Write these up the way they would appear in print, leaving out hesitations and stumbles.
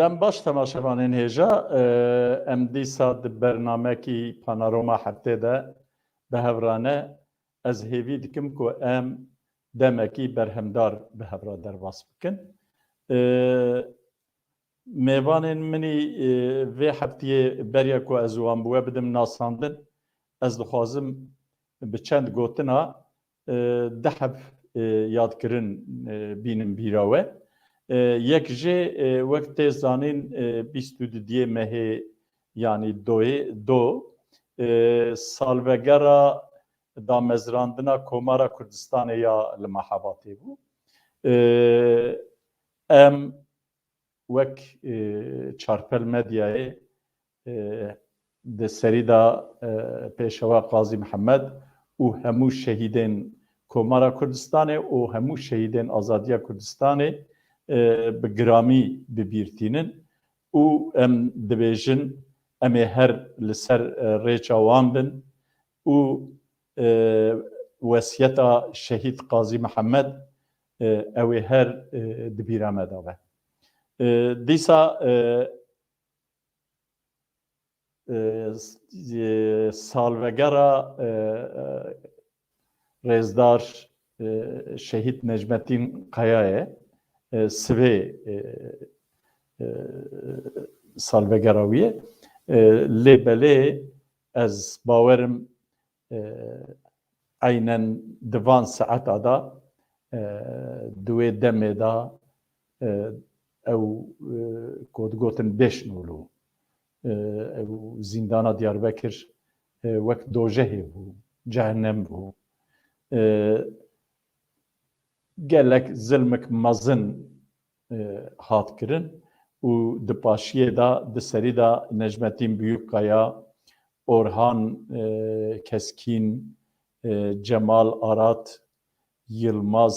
Dem baş temaşevanên hêja em dîsa di bernamekî Panorama heftê de bi hevrane ez hêvî dikim ku em demekî berhemdar bi hevra derbas bikin. Mêvanên minî vê heftiyê beriya ku ez wan bi we bidim nasandin, ez dixwazim bi çend gotina dehev yadkirin bînim bîra we. Yek jê wek tê zanîn 22 mehê yanî do salvegera damezrandina Komara Kurdistanê ya li Mehebatê bû. Em wek çarpel medyayê di serî da pêşeva Qazî Mihemed û hemû şehîdên Komara Kurdistanê û hemû şehîdên Azadiya Kurdistanê bi giramî bibîrtînin û em dibêjin em ê her li ser rêça wan bin û wesiyeta şehîd Qazî Mihemed ew ê her di bîra me de be. Dîsa salvegera rêzdar şehîd Necmetîn Qayayê sivê salvegera wî ye lê belê ez bawerim aynen di van saeta da di wê demê da ew ku digotin bêş nûlû ew zîndana Diyarbekir wek dojehê bû, cehennem bû. Gelek zilmek mezin hat kirin û di paşiyê da di serî da Necmetîn Büyükkaya, Orhan Keskîn, Cemal Arat, Yılmaz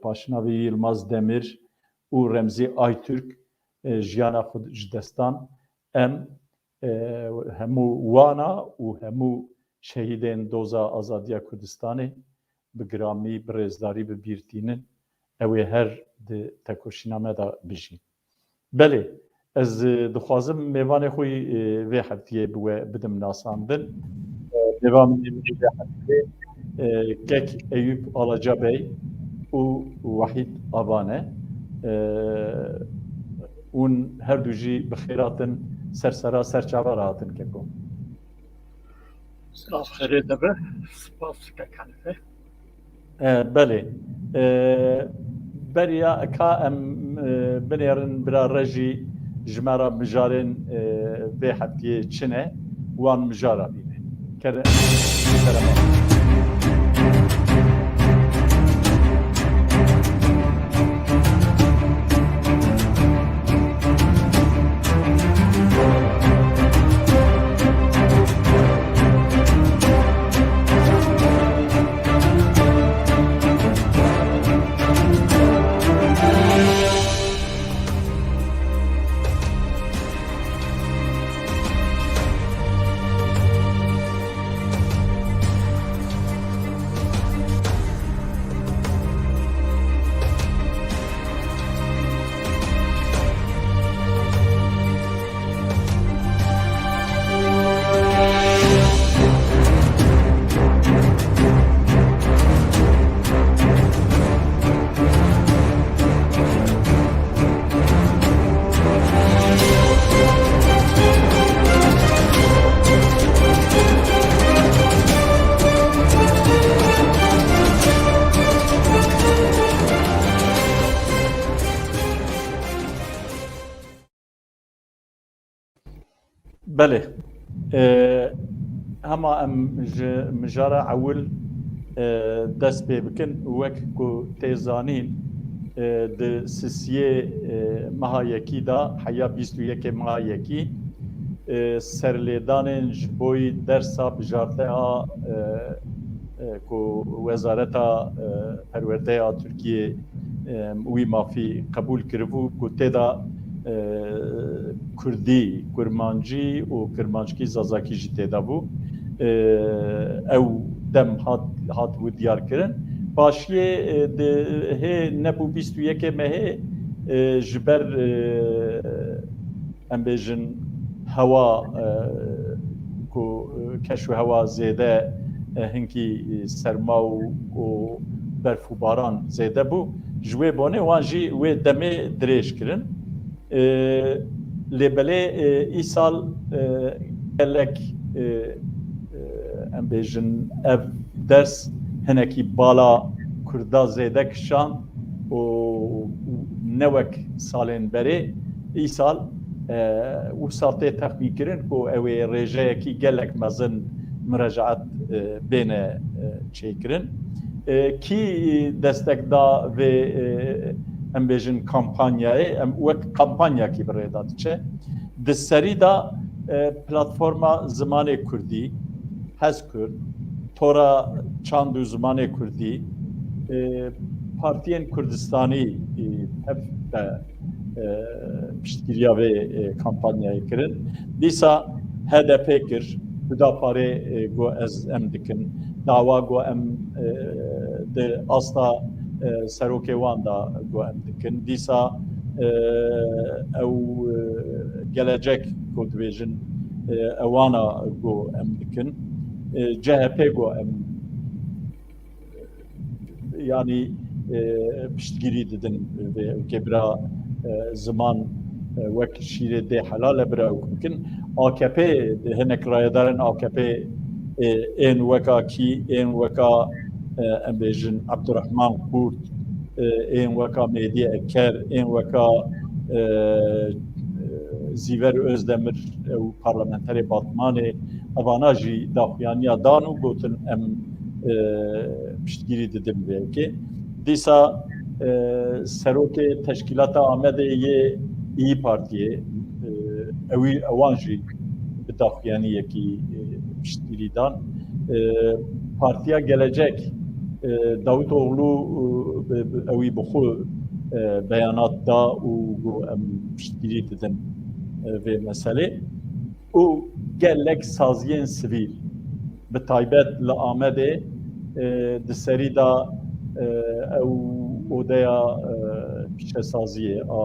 paşinavî Yılmaz Demir û Remzî Aytürk jiyana xwe ji destan em hemû wana û hemû şehîdên doza Azadiya Kurdistanê bi giramî bi rêzdarî bibîrtînin ew ê her di tekoşîna me da bijîn. Belê ez dixwazim mêvanê xwe vê heftiyê bi we bidim nasandin. Mêvanê min vê heftiyê Kek Eyüp Alacabey û Wahîd Abane ûn her du jî bi xêratin sersera serçava rahatin keko. Spas xêrê dibe, spas kekanife. Belê. Beriya ka em binêrin bira rejî ji me ra mijarên vê heftiyê çi ne wan mijara bîne. Belê. Hema em ji mijara ewil dest pê bikin wek ku tê zanîn di sisiyê meha yekî da heya 21 meha yekî serlêdanên ji boî dersa bijarteya ku Wezareta Perwerdeya Tirkiyê wî mafî qebûl kiribû ku tê da Kurdî, Kurmancî û Kirmanckî Zazakî jî têda bû. Ew dem hatibû diyar kirin. Paşiyê hê nebû 21 mehê ji ber em bêjin hewa ku keş û hewa zêde hinkî serma û berf û baran zêde bû ji wê bonê wan jî wê demê dirêj kirin. Lêbelê îsal gelek em bêjin ev ders hinekî bala Kurda zêde kişan û newek salên berê îsal wisa tê texmîn kirin ku ew ê rêjeyekî gelek mezin mirecaet bêne çêkirin. Kî destek da vê em bêjin kampanyayê em wek kampanyakî bi rê da diçe. Di serî da platforma Zimanê Kurdî, Hezkurd, Tora Çand û Zimanê Kurdî, Partiyên Kurdistanî hep de piştgiriya vê kampanyayê kirin. Dîsa HDP kir, Hüdaparê got ez em dikin, dawa got em di asta serokê wan da got em dikin. Dîsa ew gelecek got dibêjin ewana got em dikin. CHP got em yani piştgirî didin vê ew bira ziman wek şîrê dê helal e bira ew bikin. AKP hinek rayedarên AKP ên weka kî ên weka em bêjin Abdurrahman Kurt, ên weka Mêdî Eker, ên weka Zîver Özdemir ew parlamenterê Batmanê evana jî daxuyaniya dan û gotin em piştgirî didin vê yekê. Dîsa serokê teşkîlata Amedê yê İYİ Partiyê ewan jî bi daxuyaniyekî piştgirî dan. Partiya Gelecek Davutoğlu ew bi xwe beyanat da û em piştgirî didin vê meselê û gelek saziyên sivîl bi taybet li Amedê di serî da ew odeya pêşesaziyê a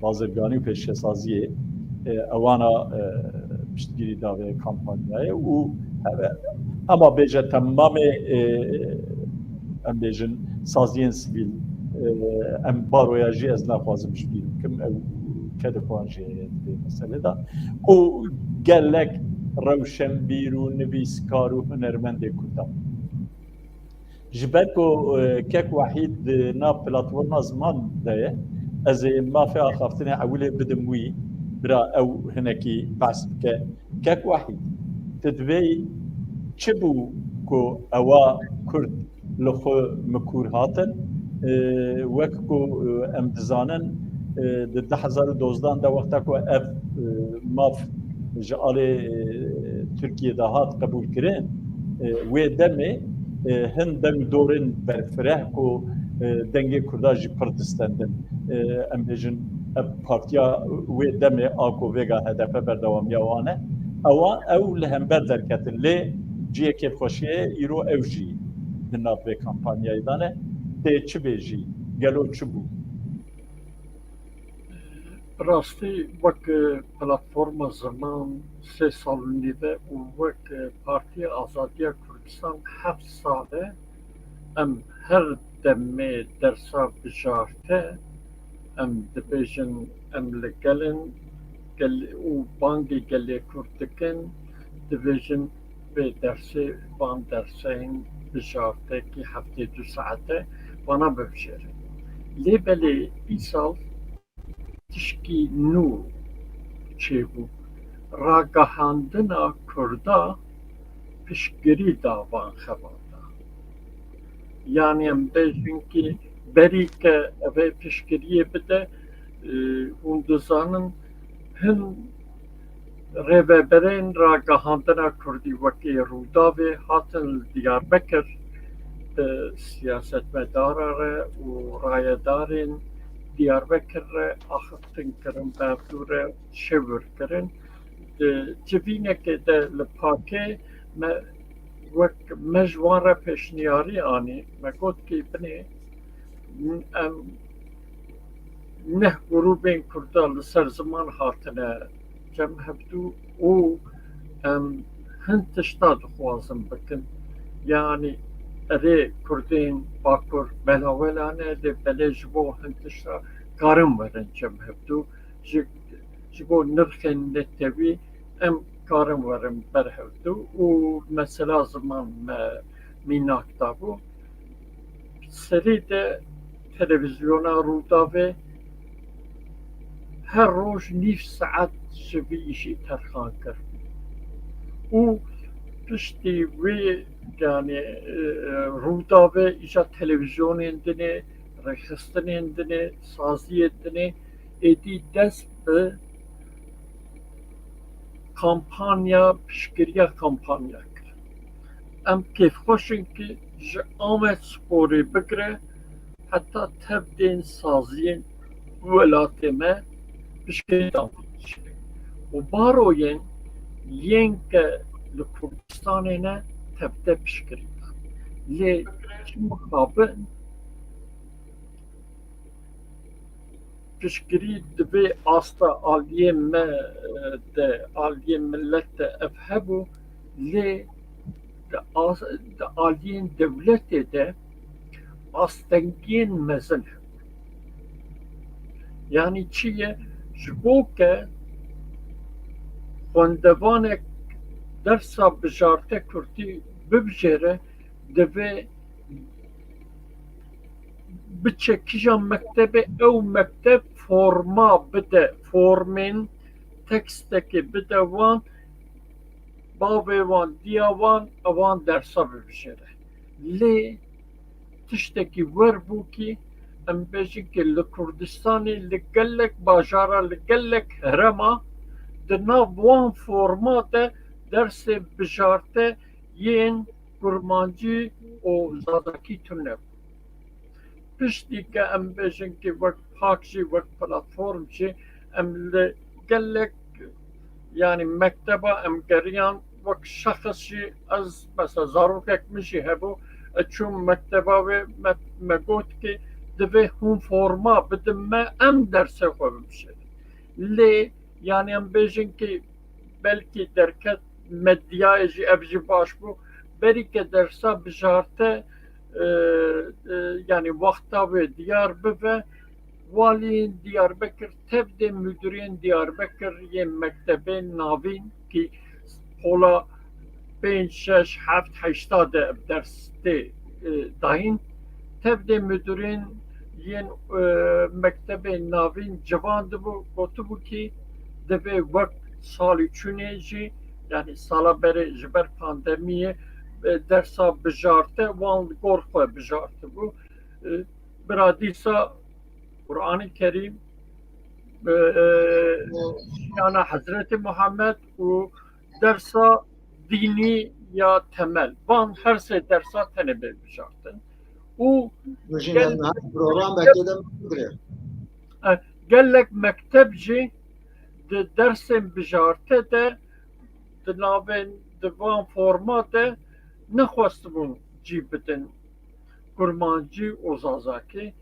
bazirganî û pêşesaziyê ewana piştgirî da vê kampanyayê û hema bêje temamê em bêjin saziyên sivîl em baroya jî ez naxwazim piştgirî bikim ew kedixwan jî vê meselê da û gelek rewşenbîr û nivîskar û hunermendê Kurdan. Ji ber ku kek wehîd di nav platforma Ziman de ye, ez ê mafê axaftinê ewilê bidim wî bira ew hinekî behs bike. Kek wehîd tu divê çi bû ku ewa Kurd li xwe mikûr hatin wek ku em dizanin di 2012 de wexta ku ev maf ji alê Tirkiye de hat qebûl kirin wê demê hin deng dorên berfireh ku dengê Kurda jî pir distendin. Em bêjin ev partiya wê demê a ku vêga HDP berdewamiya wan e ew li hember derketin lê ciyekê xweşiyê îro ew jî di nav vê kampanyayê de ne tê çi bêjî gelo çi bû? Rastî wek platforma Ziman sê salînê de û wek Partiya Azadiya Kurdistan heft sal e em her demê dersa bijarte em dibêjin em li gelin û bangê gelê Kurd dikin dibêjin vê dersê van derseyên bijartekî heftê du saete wana bibijêrin. Lêbelê îsal tişkî nû çêbû ragihandina Kurda piştgirî da van xebat da. Yani em bêjin kî berî ke ev ê piştgiriyê bide hûn dizanin hin rêveberên ragihandina Kurdî wekî Rûdawê hatin li Diyarbekir siyasetmedara re û rayedarên Diyarbekir re axiftin kirin bavdû re şewir kirin. Civînekê de li Pakê me wek me ji wan re pêşniyarî anî me got kî binê em نه گروبên Kurda li ser ziman hatine cem hebdû û em hin tişta dixwazin bikin. Yani erê Kurdên Bakur belawelan e lê belê ji bo hin tişta karin werin cem hebdû ji bo nirxên netewî em karin werin berhevdû û mesela ziman me mînak dabû serî de televizyona Rûdawê her roj nîv saet ji vî îşî terxan kir û piştî wê yani Rûdawê îja televizyonên dinê, rêxistinên dinê, saziyê dinê êdî dest bi kampanya piştgiriya kampanya kir. Em kêfxweşin ki ji Amed Sporê bigire heta tevdên saziyên welatê me piştgirî davîn. û baroyên yên ke li Kurdistanê ne tevde piştgirî lê çi muqabil piştgirî divê asta aliyên me de aliyên millet de ev hebû lê di aliyên dewletê de astengiyên mezin hebû. Yani çi ye ji bo ke xwendevanek dersa bijarte Kurdî bibijêre divê biçe kîja mektebê ew mekteb forma bide formên tekstekê bide wan bavê wan diya wan ewan dersa bibijêre lê tiştekî werbû kî em bêjin ki li Kurdistanê li gelek bajara li gelek herema di nav wan forma de dersê bijarte yên kurmancî û zadakî tune. Piştî ke em bêjin ki wek pak jî wek platform jî em li gelek yani mekteba em geriyan wek şexs jî ez mesela zarokek min jî hebû çûm mekteba wê me got ki divê hûn forma bidin me em dersê xwe bibişêrin. Lê yani em bêjin ki belkî derket medyayê jî ev jî baş bû berî ke dersa bijarte yani wexta wê diyar bibe waliyên Diyarbekir tevdê müdüriyên Diyarbekir yên mektebên navîn ki pola 5 6 7 8 de ev ders tê dahîn tevdê müdürên yên mektebên navîn civan dibû gotibû ki divê wek salî çûnê jî yani sala berê ji ber pandemiyê dersa bijarte wan li gor xwe bijartibû bira dîsa Kur'an-ı Kerim yani Hazreti Muhammed û dersa dînî ya temel van her sê dersa tenê bijartin û program bekledim. gelek mekteb jî di dersên bijarte de di navên di van forma de nexwestibûn cî bidin kurmancî û zazakî.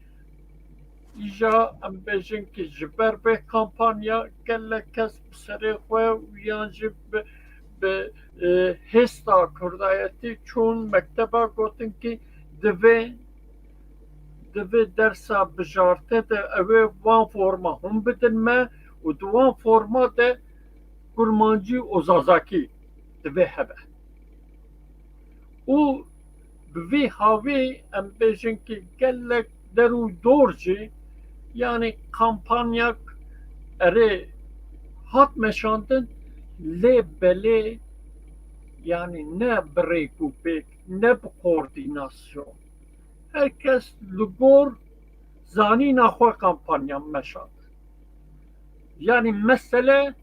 îja em bêjin ki ji ber vê kampanya gelek kes bi serê xwe yan jî bi hêsta kurdayetî çûn mekteba gotin ki divê dersa bijarte de ew ê van forma hûn bidin me û di wan forma de kurmancî û zazakî divê hebe. û bi vê havê em bêjin ki gelek der û dor jî yani kampanyak erê hat meşandin lê belê yani ne bi rêk û pêk ne bi koordînasyon herkes li gor zanîna xwe kampanyan meşand. Yani mesele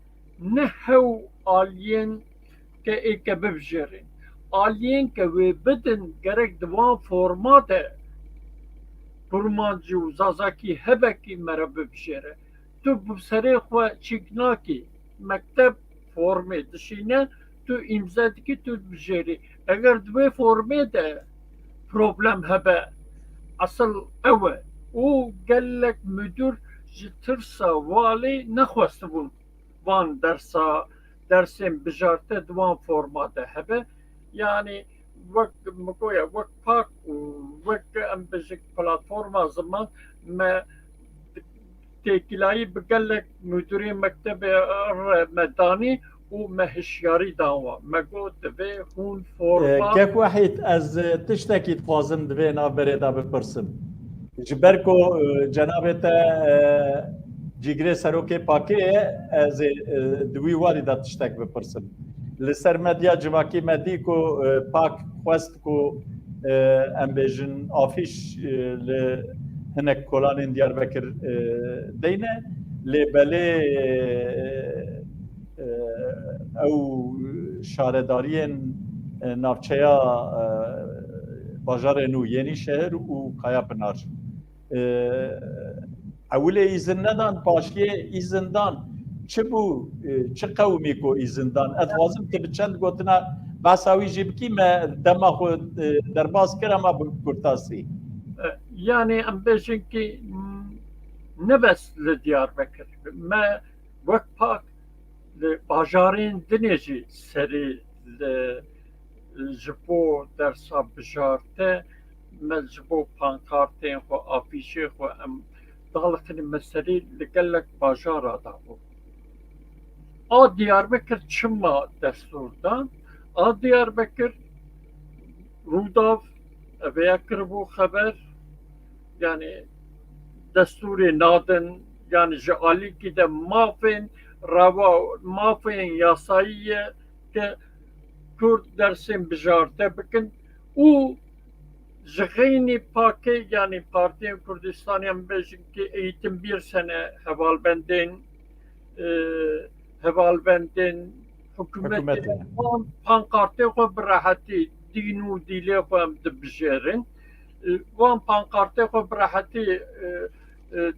ne hew aliyên ke êke bibijêrin aliyên ke wê bidin gerek di van forma de kurmancî û zazakî hebekî mere bibijêre tu bi serê xwe çîk nakî mekteb formê dişîne tu îmze dikî tu dibijêrî eger di vê formê de problem hebe asıl ew e û gelek müdür ji tirsa walê nexwestibûn van dersên bijarte di wan forma de hebe. Yani wek mikoya wek pak û wek em bijik platforma ziman me têkîlayî bi gelek müdürê mektebê me danî û me hişyarî dawa. Me got divê hûn forma Kek wahid ez tiştekî dixwazim divê navberê da bipirsim. Ji ber ku cenabê te cîgirê serokê pakê ye, ez ê di wî warî da tiştek bipirsim. Li ser medya civakî me dî ku pak xwest ku em bêjin afîş li hinek kolanên Diyarbekir deyne, lê belê ew şaredariyên navçeya bajarê nû Yenîşehir û Kayapınar. Ewilê îzin nedan, paşiyê îzin dan. Çi bû, çi qewmî ku îzin dan? Ez dixwazim tu bi çend gotina behsa wî jî bikî me dema xwe derbas kir ema bi kurtasî. Yani em bêjin ki ne bes li Diyarbekir. Me wek pak li bajarên dinê jî serî ji bo dersa bijarte me ji bo pankartên xwe afîşê xwe em dalixin me serî li gelek bajara da bû. A Diyarbekir çima destûr dan? A Diyarbekir Rûdav eveya kiribû xeber yani destûrê nadin yani ji alîkî de mafên mafên yasayî ye ke Kurd dersên bijarte bikin û ji xeynî pakê yani Partiyên Kurdistanê em bêjin ki eğitim bir sene hevalbendên hikûmetê pankartê xwe bi rehetî dîn û dîlê xwe em dibijêrin. Wan pankartê xwe bi rehetî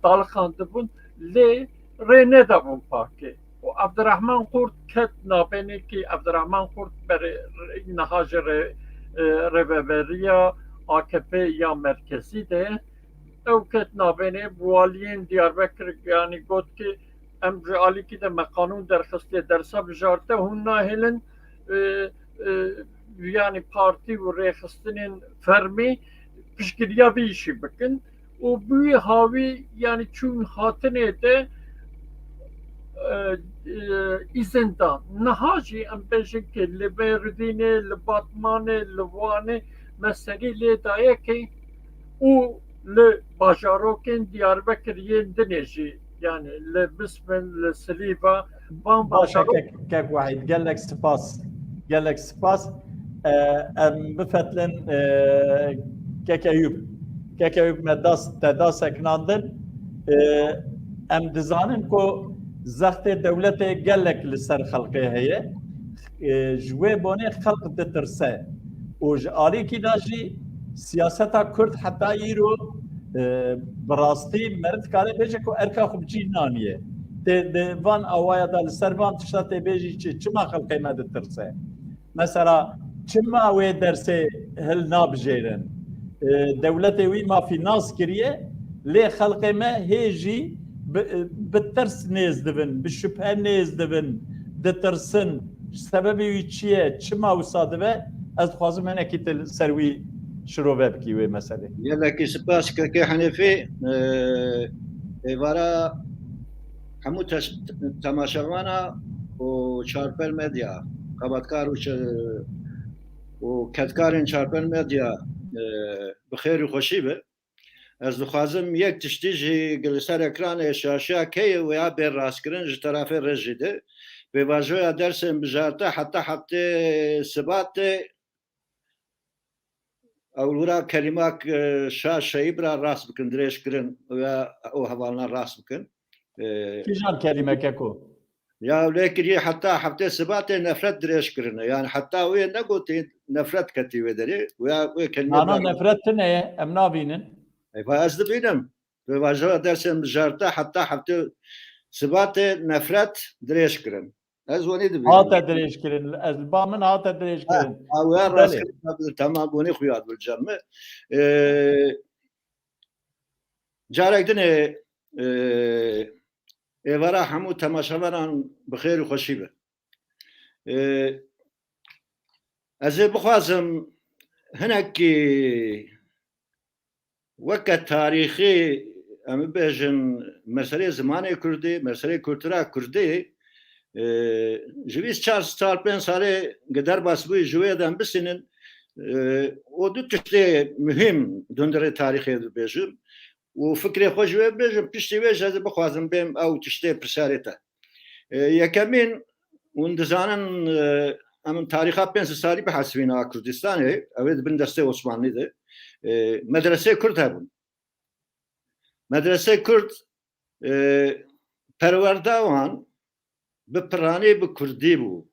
dalixandibûn lê rê nedabûn pakê. Abdurrahman Kurt ket navbenê ki Abdurrahman Kurt berê niha ji rêveberiya AKP ya merkezî de ew ket navbenê waliyên Diyarbekir yani got ki em ji alîkî de me qanûn derxistiye dersa bijarte hûn nahêlin yani partî û rêxistinên fermî piştgiriya vî îşî bikin û bûyî havî yani çûn hatinê de îzin dan. Niha jî em bêjin ki li Bêrdînê, li Batmanê, li Wanê me serî lê daye ki û li bajarokên Diyarbekir yên dinê jî yani li Bismin, li Silîva van Başa kek wahid gelek spas. Gelek spas. Em bifetlin Kek Eyüp me te dasek nandin. Em dizanin ku zextê dewletê gelek li ser xelkê heye. Ji wê bonê xelk ditirse. û ji alîkî da jî siyaseta Kurd heta îro bi rastî merid dikare bêje ku erka xwe bicî naniye. Tê di van awaya da li ser van tişta tê bêjî çima xelkê me ditirse. Mesela çima wê dersê hil nabijêrin. Dewletê wî mafî nas kiriye lê xelkê me hê jî bi tirs nêz dibin, bi şüphe nêz dibin, ditirsin. Sebebê wî çi ye? Çima wisa dibe? Ez dixwazim hinekî til ser wî şirove bikî wê meselê. Gelekî spas Kekê Henêfî êvara hemû temaşevana û çarpel medya xebatkar û ketkarên çarpel medya bi xêr û xweşî be. Ez dixwazim yek tiştî jî li ser ekranê şaşeya keyê weya bê rastkirin ji terafê rê jî de pêvajoya dersên bijarte heta heftê sibatê ewlûra kelimak şaşeyî bira rast bikin dirêjkirin weya ew hevalina rast bikin. Kîjan kelimeke ku? Ya lê kiriye heta heftê sibatê nefret dirêjkirine yani heta wê negotî nefret ketî wê derê weya wê kelime Nana nefret tune ye em nabînin. Ez dibînim pêvajoya dersên bijarte heta heftê sibatê nefret dirêjkirin. Ez wanî dibînim. Hate dirêjkirin. Ez ba min hate dirêjkirin. Weya rastkirin temam wanî xuya dilcem me. Carek dinê evara hemû temaşeveran bi xêr û xweşî be. Ez ê bixwazim hinekî weke tarîxî em bibêjin meselê zimanê Kurdî, meselê kultura Kurdî ji vî 4 sal 5 salê gi derbas bûyî ji wê de em bisînin o du tiştê mühim dundirê tarîxê dibêjim û fikrê xwe ji wê bibêjim piştî wê ji ez ê bixwazim bêm ew tiştê pirşarê te. Yekemîn hûn dizanin em tarîxa 5 salî bihesibîne a Kurdistanê ew ê dibin destê Osmanlî de medresê Kurd hebûn. Medresê Kurd perwerda wan bi piranî bi Kurdî bû.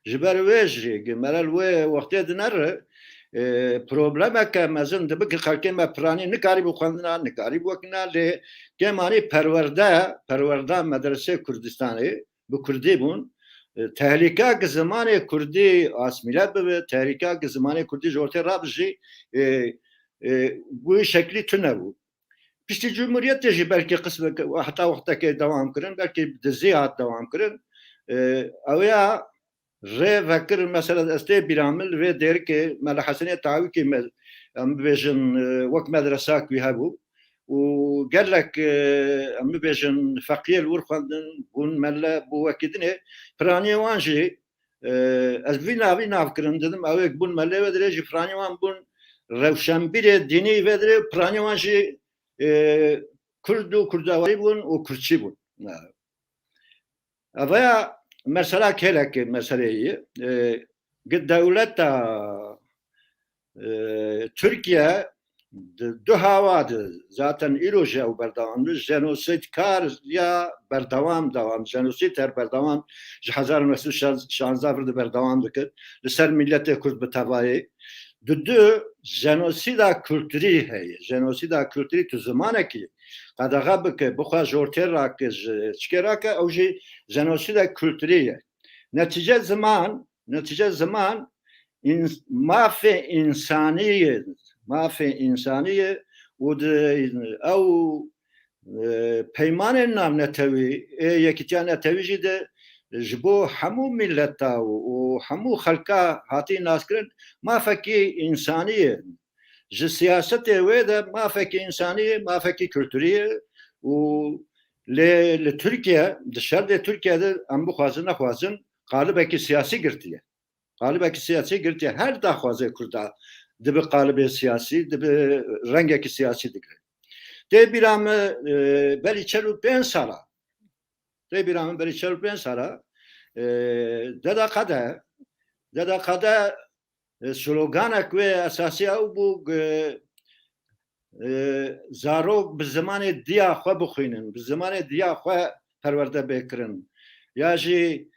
Ji ber wê jî gemerel wê wextê dinere problemeke mezin dibe ki xelkê me piranî nikarî bû xwendina, nikarî bû wekîna lê gemanî perwerda medresê Kurdistanê bi Kurdî bûn. Tehlîka ki zimanê Kurdî asmîle bibe, tehlîka ki zimanê Kurdî ji ortê rabijî wî şeklî tune bû. Piştî Cumhuriyetê jî belkî qismek heta wextekê dewam kirin, belkî di zî dewam kirin. Ew ya rê vekir mesela ez tê bîramil vê derikê Mele Hesenê Tawîkê em bibêjin wek medresak wî hebû û gelek em bibêjin feqîr wir xwendin bûn mele bû wekî dinê piranî wan jî ez vî nav kirin didim ew ê bûn melê ve dirê jî piranî wan bûn rewşenbîrê dînî ve dirê piranî wan jî Kurd û kurdawarî bûn û Kurdçî bûn. Ev mesela kêlekê meseleyê gi dewleta Türkiye du hava de zaten îro jî ew berdewam bi jenosîdkar ya berdewam jenosîd her berdewam ji 1916 de berdewam dikir li ser milletê Kurd bi tevayê. Du jenosîda kulturî heye. Jenosîda kulturî tu zimanekî qedexe bike bixwe ji ortê rake ji çikê rake ew jî jenosîda kulturî ye. Netice zaman mafê insanî ye û ew peymanên navnetewî yekîtiya netewî jî de ji bo hemû milleta û hemû xelka hatî naskirin mafekî insanî ye. Ji siyasetê wê de mafekî insanî ye, mafekî kulturî ye û lê li Tirkiye di şerdê Tirkiyeyê em bixwazin nexwazin qalibekî siyasî girtiye. Qalibekî siyasî girtiye her daxwazê Kurda dibe qalibê siyasî dibe rengekî siyasî digre. Tê bîra me berî 45 sala Deda Qede sloganek wê esasî ew bû zarok bi zimanê diya xwe bixwînin, bi zimanê diya xwe perwerde bêkirin. Ya jî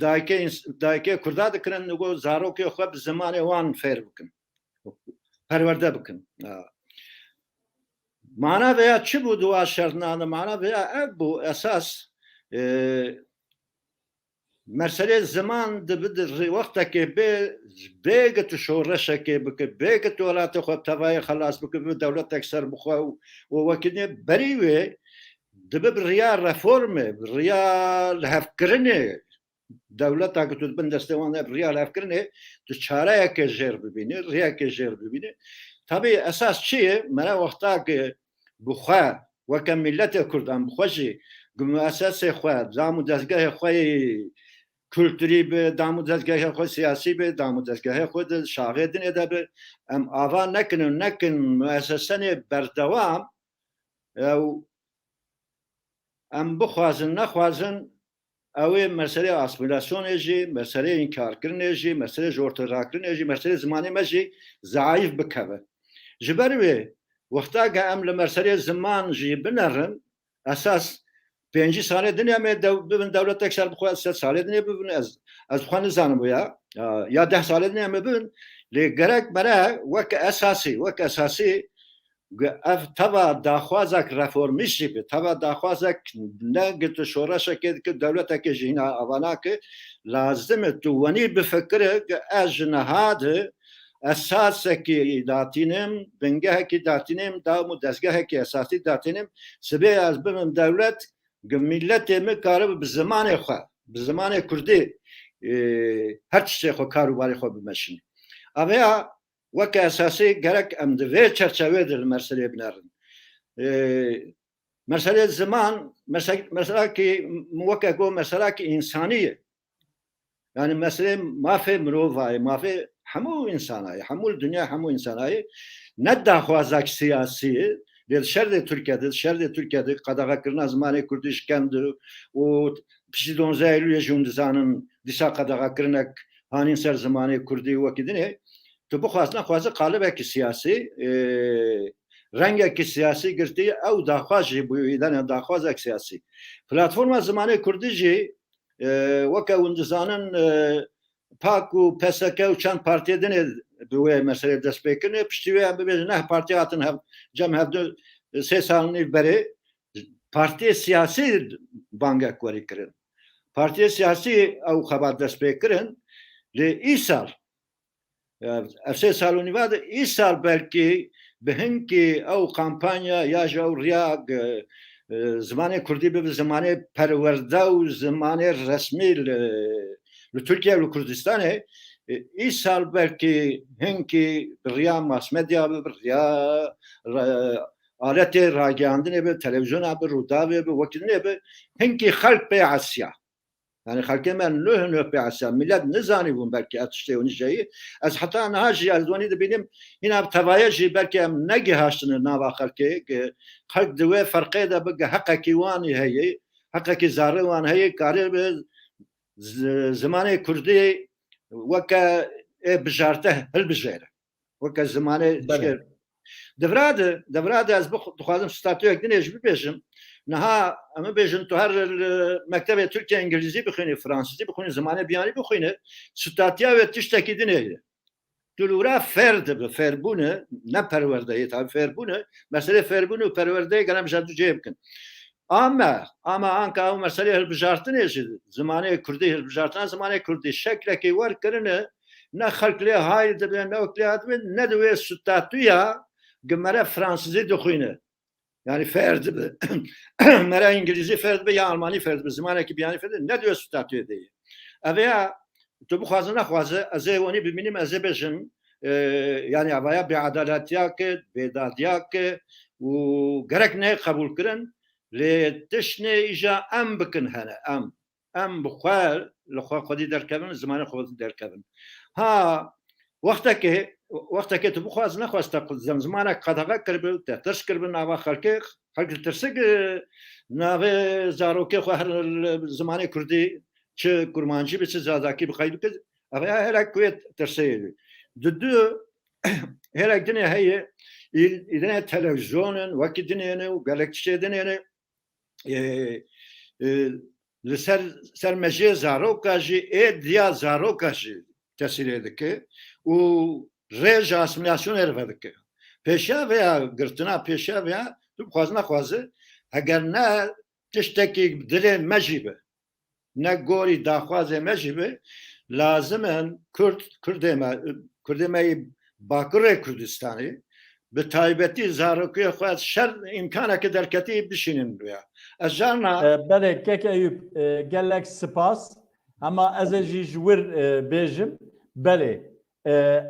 dayikê Kurda dikirin û zarokê xwe bi zimanê wan fêr bikin, perwerde bikin. Mana veya çi bû dua şernanê mana veya ev bû esas meselê ziman dibide wextekê bêge tu şoreşekê bike, bêge tu welatê xwe tevayê xelas bike bi dewletek ser bixwe û wekî berî wê dibe bi riya reformê, bi riya lihevkirinê dewleta ku tu dibin destê wan de bi riya lihevkirinê tu çareyekê jêr bibînî, rêyekê jêr bibînî. Tabii esas çi ye? Me wexta ki bixwe weke milletê Kurd em bixwe jî gi müessesê xwe, dam û dezgehê xwe kulturî bi, dam û dezgehê xwe siyasî bi, dam û dezgehê xwe de şaxê dinê de bi, em ava nekin müessesenê berdewam ew em bixwazin nexwazin ew ê meselê asimilasyonê jî, meselê înkarkirinê jî, meselê ji ortêrakirinê jî, meselê zimanê me jî zayıf bikeve. Ji ber wê wexta ge em li meselê ziman jî binerin esas 5 salê dinê me bibin dewletek ser bixwe 3 salê dinê bibin ez xwe nizanim ya 10 salê dinê me bibin lê gerek mere wek esasî ev teva daxwazek reformîst jî be, teva daxwazek ne gitu şoreşekê dike dewletekê jî hîna ava nake lazim e tu wenî bifikire ez ji nehadê اساسکی داتینم بنگهکی داتینم داوم دزگهکی اساسی داتینم سبی از بمن دولت ملت مکارب بزمان خو بزمان کردی هر چیز خو کاروباری خو بمشین اویا وک اساسی گرک ام دوی چرچوه دل مسئله بنارن مسئله زمان مسئله کی موقع گو مسئله کی انسانیه yani mesele mafe mrovay mafe hamu insanayı hamul dünya hamu insanayı ne daxwazak siyasi del şerde Türkiye'de qadağa kırna zamanı Kurdiş kendi o pişi 11 Eylül jundizanın disa qadağa kırnak hanin ser zamanı Kurdi vakidine to bu xwazna qalibeki siyasi rengeki siyasi girti ew daxwazı bu idan daxwazak siyasi platforma zamanı Kurdici وەکە وندزانن پاک و پسەکە و چەند پارتیە دنێ بوێ مەسەلێ دەستپێکردنێ پشتیویان ببێژن نە پارتی هاتن جەم هەفتە سێ ساڵنی بەرێ پارتیە سیاسی بانگەک وەریکردن پارتیە سیاسی ئەو خەبات دەستپێکردن لێ ئیساڵ ئەف سێ ساڵ و نیوا ئیساڵ بەلکی بهنکی ئەو کامپانیا یاژە ئەو ڕیاگ زمانê Kurdî bi zimanê perwerde û zimanê resmî li Tirkiye û li Kurdistanê îsal belkî hinkî bi riya masmedya bi bi riya aletê ragihandinê bi televizyona bi rûdavê bi wekîdinê bi hinkî xelk pê esya yani xelkê me nû pê esya millet nizanî bûn belkî et tiştê hûn jeyî ez heta niha jî ez dwanî dibînim hîna bi tevaya jî belkî em negihaştin nava xelkê xelk di wê ferqê de bige heqekî wanî heye heqekî zarî wan heye karê bi zimanê Kurdî weke bijarte hilbijêre weke zimanê devrade ez dixwazim statûyek dinê jî bibêjim niha em bêjin tu her mektebê Tirkiye İngilîzî bixwînî Fransîzî bixwînî zimanê biyanî bixwînî statiya wê tiştekî dinê ye Dulura fêr dibe fêrbûne ne perwerdeyê tabi fêrbûne meselê fêrbûn û perwerdeyê gelem ji du cê bikin ama anka ew meselê hilbijartinê jî zimanê Kurdî hilbijartina zimanê Kurdî şeklekê werkirine ne xelk lê hayl dibe ne wek lê hatibê ne di wê statûya mere Fransîzî dixwîne yani fêr dibe mere İngilîzî fêr dibe ya Almanî fêr dibe zimanekî biyanî fêr dibe ne di wê statûyê de ye ev ya tu bixwaze nexwaze ez ê wanî bibînim ez ê bêjim yani avaya beadaletiya ke bêdadiya ke û gerek ne qebûl kirin lê tiştê îja em bikin hene em bi xwe li xwe xwedî derkevin zimanê xwe derkevin ha wextekê tu bixwaz nexweste zemzimanek qedexe kiribû te tirs kiribin nava xelkê xelk li tirsik navê zarokê xwe her zimanê Kurdî çi kurmancî bi çi zazakî bixeyl bikir ev ya herek wê tirseyê du herek dinê heye îdine televizyonin wekî dinêne û gelek tiştê dinêne li ser mejiyê zaroka jî êdiya zaroka jî tesîrê dike û rêja asimilasyonê li ve dike pêşiya veya girtina pêşiya veya tu bixwaz nexwaze heger ne tiştekî dilê me jî be ne gorî daxwazê me jî be lazim in Kurdê me Bakurê Kurdistanê bi taybetî zarokê xwe şer imkaneke derketî bişînin ya ez carna belê kek Eyüp gelek spas ama ez ê jî ji wir bêjim belê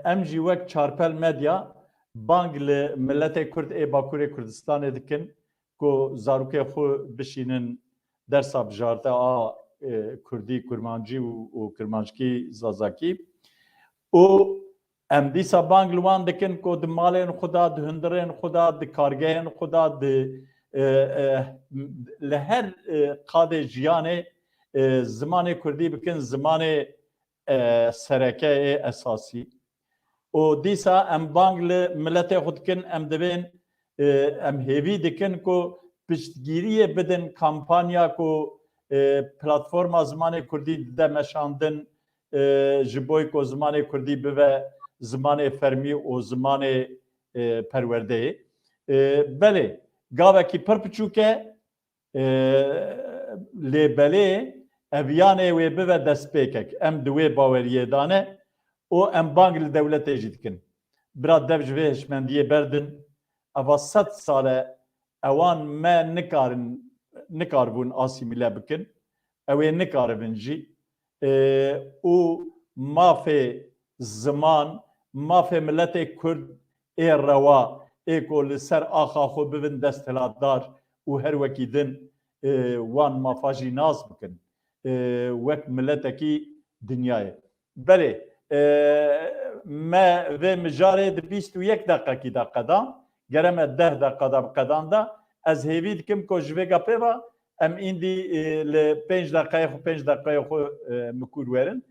em jî wek çarpel medya bang li milletê Kurd ê Bakurê Kurdistanê dikin ku zarokê xwe bişînin dersa bijarta a Kurdî kurmancî û kurmancikî zazakî û em dîsa bang li wan dikin ku di malên xwe da di hundirên xwe da di kargehên xwe da li her qadê jiyanê zimanê Kurdî bikin zimanê serekeyê esasî û dîsa em bang li milletê xwe dikin em dibên em hêvî dikin ku piştgiriyê bidin kampanya ku platforma zimanê Kurdî de meşandin ji bo ku zimanê Kurdî bibe zimanê fermî û zimanê perwerdeyê belê gavekî pir biçûk e lê belê eviyanê wê bibe destpêkek em di wê baweriyê dane o em bang li devletê jî dikin. Bira dev ji vê hişmendiyê berdin, eva 100 sale ewan me nikaribûn asîmîle bikin, ew ê nikaribin jî û mafê ziman, mafê milletê Kurd ê rewa ê ku li ser axa xwe bibin desthilatdar û her wekî din wan mafa jî nas bikin wek milletekî dinyayê. Belê me vê mijarê di 21 deqekî de qedan, gere me 10 deqeda qedan da ez hêvî dikim ku ji vê gapê ve em îndî li 5 deqeyê xwe 5 deqeyê xwe mikûr werin.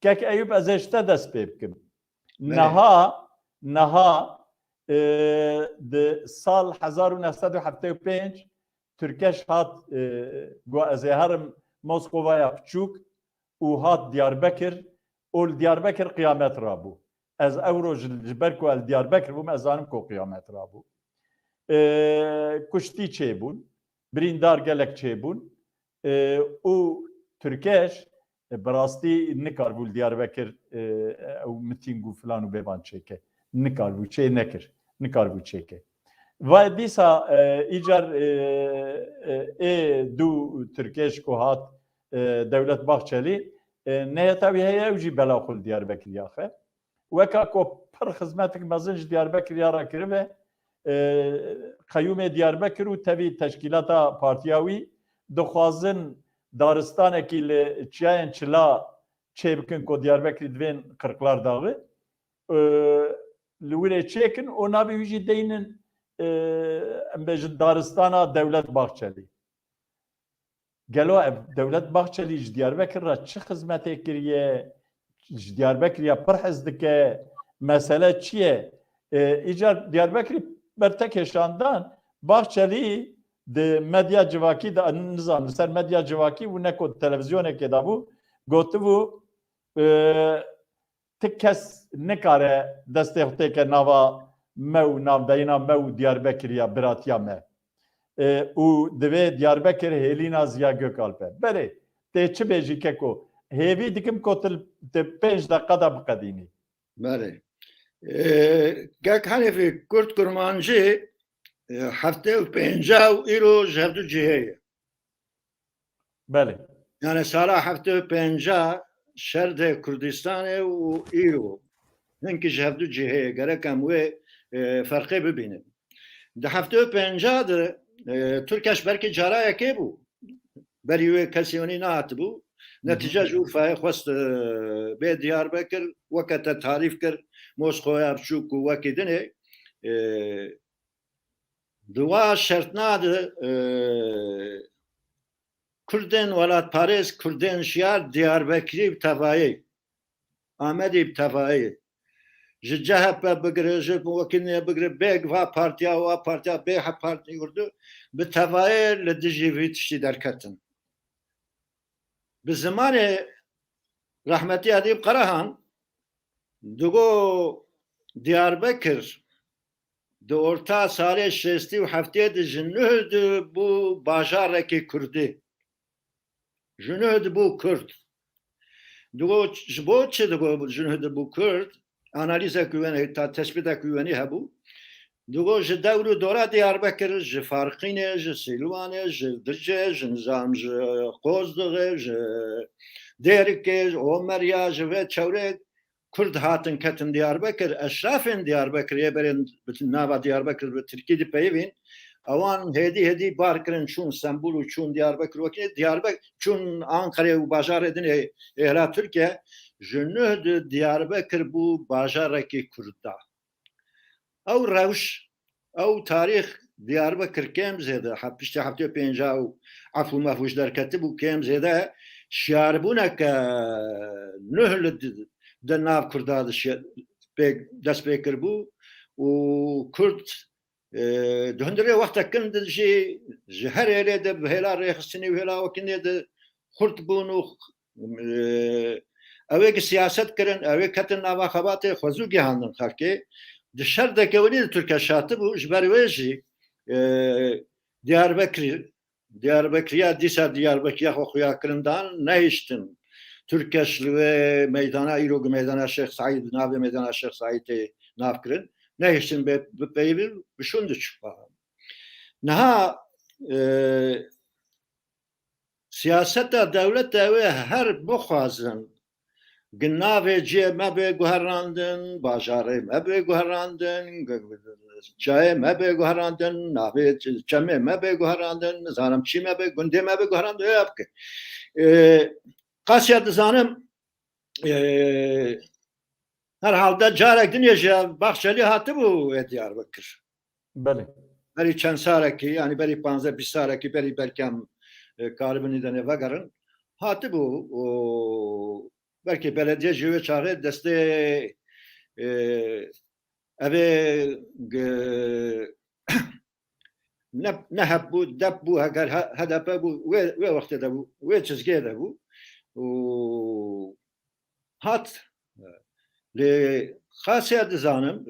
Kek Eyûb ez ê ji te dest pê bikim. Niha di sal 1975 Türkeş hat got ez ê herim Moskovaya piçûk û hat Diyarbekir û Diyarbekir qîyamet rabû. Ez ew ji ber ku ez Diyarbekir bûm ez zanim ku qîyamet rabû. Kuştî çêbûn, birîndar gelek çêbûn û Türkeş bi rastî nikarbû Diyarbekir ew mitîng û filan û bêvan çêke. Nikarbû çê nekir. Nikarbû çêke. Ve dîsa îcar ê du Türkeş ku hat Devlet Bahçeli neyeta wî heye ew jî bela xwe li Diyarbekirî xe. Weka ku pir xizmetek mezin ji Diyarbekirî ra kiribe Qeyûmê Diyarbekir û tevî teşkîlata partiya wî dixwazin daristanekî li çiyayên çila çê bikin ku Diyarbekirî divên qirqlar daxî li wîrê çêkin û navê wî jî deynin em bêjin daristana Devlet Bahçeli. Gelo ev Devlet Bahçeli ji Diyarbekir ra çi xizmetê kiriye, ji Diyarbekirî pir hez dike, mesele çi ye? Îcar Diyarbekirî bertek hêşandan Bahçeli di medya civakî de nizam li ser medya civakî û ne ku televizyonekê dabû gotibû ti kes nikare destê xwe têke nava me û navdeyîna me û Diyarbekirî biratiya me. û divê Diyarbekir hêlîna Ziya Gökalp e. Belê tê çi bêjî keko hêvî dikim ku ti 5 deqeda biqedînî. Belê. Gek henefê Kurd kurmancî heftê û pênca û îro ji hev du cihê. Belê. Yani sala heftê û pênca şerdê Kurdistanê û îro hinkî ji hev du cihê gerek em wê ferqê bibînin. Di heftê û pênca de Türkeş belkî carayekê bû. Berî wê kesî wanî nehatibû. Netîce ji Urfayê xwest bê Diyarbekir weke te tarîf kir Moskowaya biçûk û wekî dinê di wa şertna de Kurdên welatparêz Kurdên şiyar Diyarbekirî bi tevayê Amedî bi tevayê ji CHP bigire ji wekî bigire bêg va partiya wa partiya bê he partî kurdu bi tevayê li dijî vî tiştî derketin. Bi zimanê rahmetî Edîb Qarahan digo Diyarbekir di orta salê şêstî û heftê de ji nûh de bû bajarekî Kurdî. Ji nûh de bû Kurd. Digo ji bo çi digo ji nûh de bû Kurd? Analîzek wêne ta tespîtek wênî hebû. Digo ji dewr û dora Diyarbekir ji Farqînê, ji Sîlwanê, ji Dircê, ji Nizam, ji Qozdiğê, ji Dêrikê, ji Omeriya, ji vê çewrê Kurd hatin ketin Diyarbekir. Eşrafên Diyarbekirê berên nava Diyarbekir bi Tirkî dipeyivîn. Ewan hêdî bar kirin çûn Stembûl û çûn Diyarbekir wekî Diyarbekir çûn Ankara'ya û bajarê dinê êra Tirkiye ji nûh de Diyarbekir bû bajarekî Kurda. Ew rewş, ew tarîx Diyarbekir kêm zêde piştî heftê û pênca û af û mef ji derketibû kêm zêde şiyarbûneke nûh li di nav Kurda dest pê kirbû û Kurd di hundirê wextekin de ji her êrê de bi hêla rêxistinê û hêla wekînê de xurt bûn û ew ê siyaset kirin, ew ê ketin nava xebatê xwezû gihandin xelkê. Di şerdeke welî de Türkeş hatibû ji ber wê jî Diyarbekiriya dîsa Diyarbekiriya xwe xuya kirindan nehîştin. Türkeş ve meydana İrogu meydana Şeyh Said navi meydana Şeyh Said'i navkırın. Ne için be bir şundu çıkma. Naha siyasette devlet ve her bu xazın Gnave ciye mebe guharandın, bajarı mebe guharandın, çay mebe guharandın, nave çame mebe guharandın, zanım çi mebe günde mebe guharandın yapkı. Kasiyat zanım herhalde carek dinleyici Bahçeli hatı bu Diyarbakır. Beli. Beri çen saraki yani beri panze bir saraki beri belkem karibini de ne vagarın hatı bu. Belki belediye jive çare deste eve ne hep bu dep bu eğer hedef bu ve vakti de bu ve çizgiye de bu hat le khasiyet zanım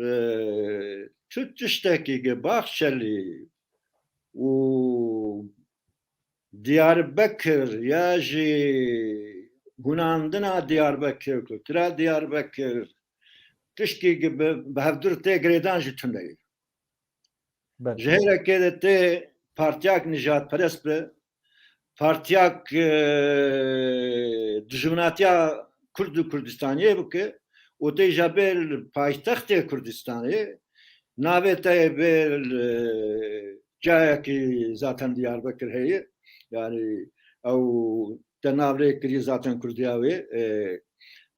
Türkçedeki Bahçeli o Diyarbakır yaji Gunandına Diyarbakır, Kültüra Diyarbakır, Kışki gibi behevdur te gredan jitündeyi. Jehre te partiyak nijat perespe, partiyak dijminatiya Kurdistaniye bu ki, o te jabel payitaxtı Kurdistaniye, navete bel caya ki zaten Diyarbakır heyi, yani o tenavre kiri zaten Kurdiyavi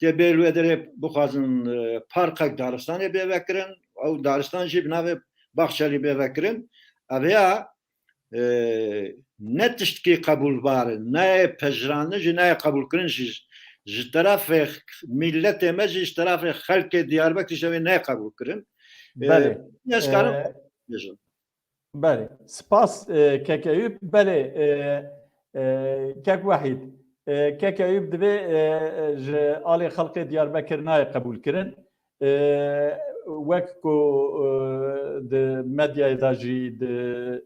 tebelü ederek bu kazın parka Daristan'ı bir vekirin o Daristan jibnave Bahçeli bir vekirin veya ne tiştki kabul var ne pejranı ne kabul kırın ji tarafı millet emeci ji tarafı halk Diyarbakır şevi ne kabul kırın ne çıkarım beli spas kekeyüp beli kek vahid kekeyüp dibe ali halk Diyarbakır ne kabul kırın وەک de medyayê da jî de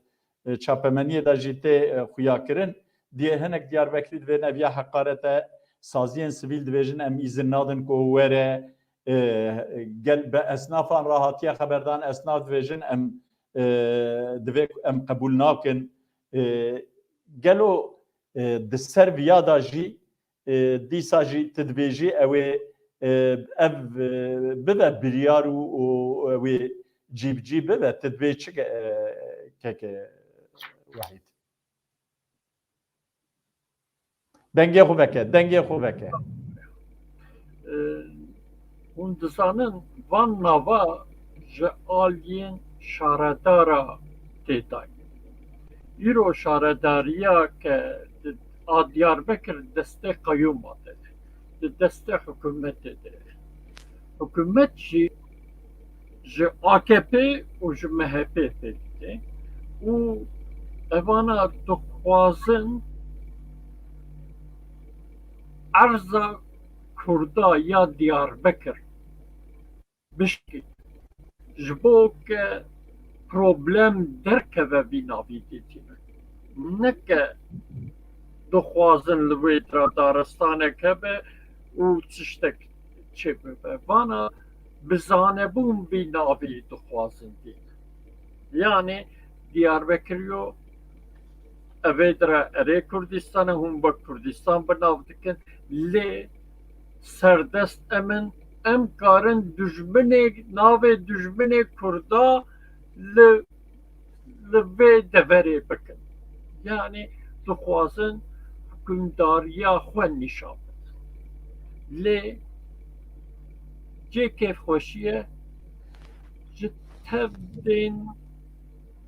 çapemeniyê da jî tê xuyakirin diye hinek Diyarbekirî divê neviya heqarete saziyên sivîl dibêjin em îzin nadin ku were gel be esnafan rahatiya xeberdan esnaf dibêjin em divê em qebûl nakin gelo di ser viya da jî dîsa jî tu dibêjî ew ê ev bibe biryar û wê cîbcî bibe tu dibê çi keke wahîd dengê xwe veke hûn dizanin van nava ji aliyên şaredara têdayî îro şaredariya ke a Diyarbekir destê qeyûma de di destê hikûmetê de hikûmet jî ji AKP û ji MHP pêdîte û evana dixwazin erza Kurda ya Diyarbekir bişkî ji bo ke problem derkeve vî navî dîtîne neke dixwazin li wê Daristanek hebe û tiştek çê bibe vana bizanebûn vî navî dixwazin dîne yani Diyarbekirîyo evê dire erê Kurdistanê hûn bi Kurdistan bi nav dikin lê serdest emin em karin dijminê navê dijminê Kurda li vê deverê bikin yani dixwazin hukûmdariya xwe nîşan bidin lê cê kêfxweşî ye ji tevdên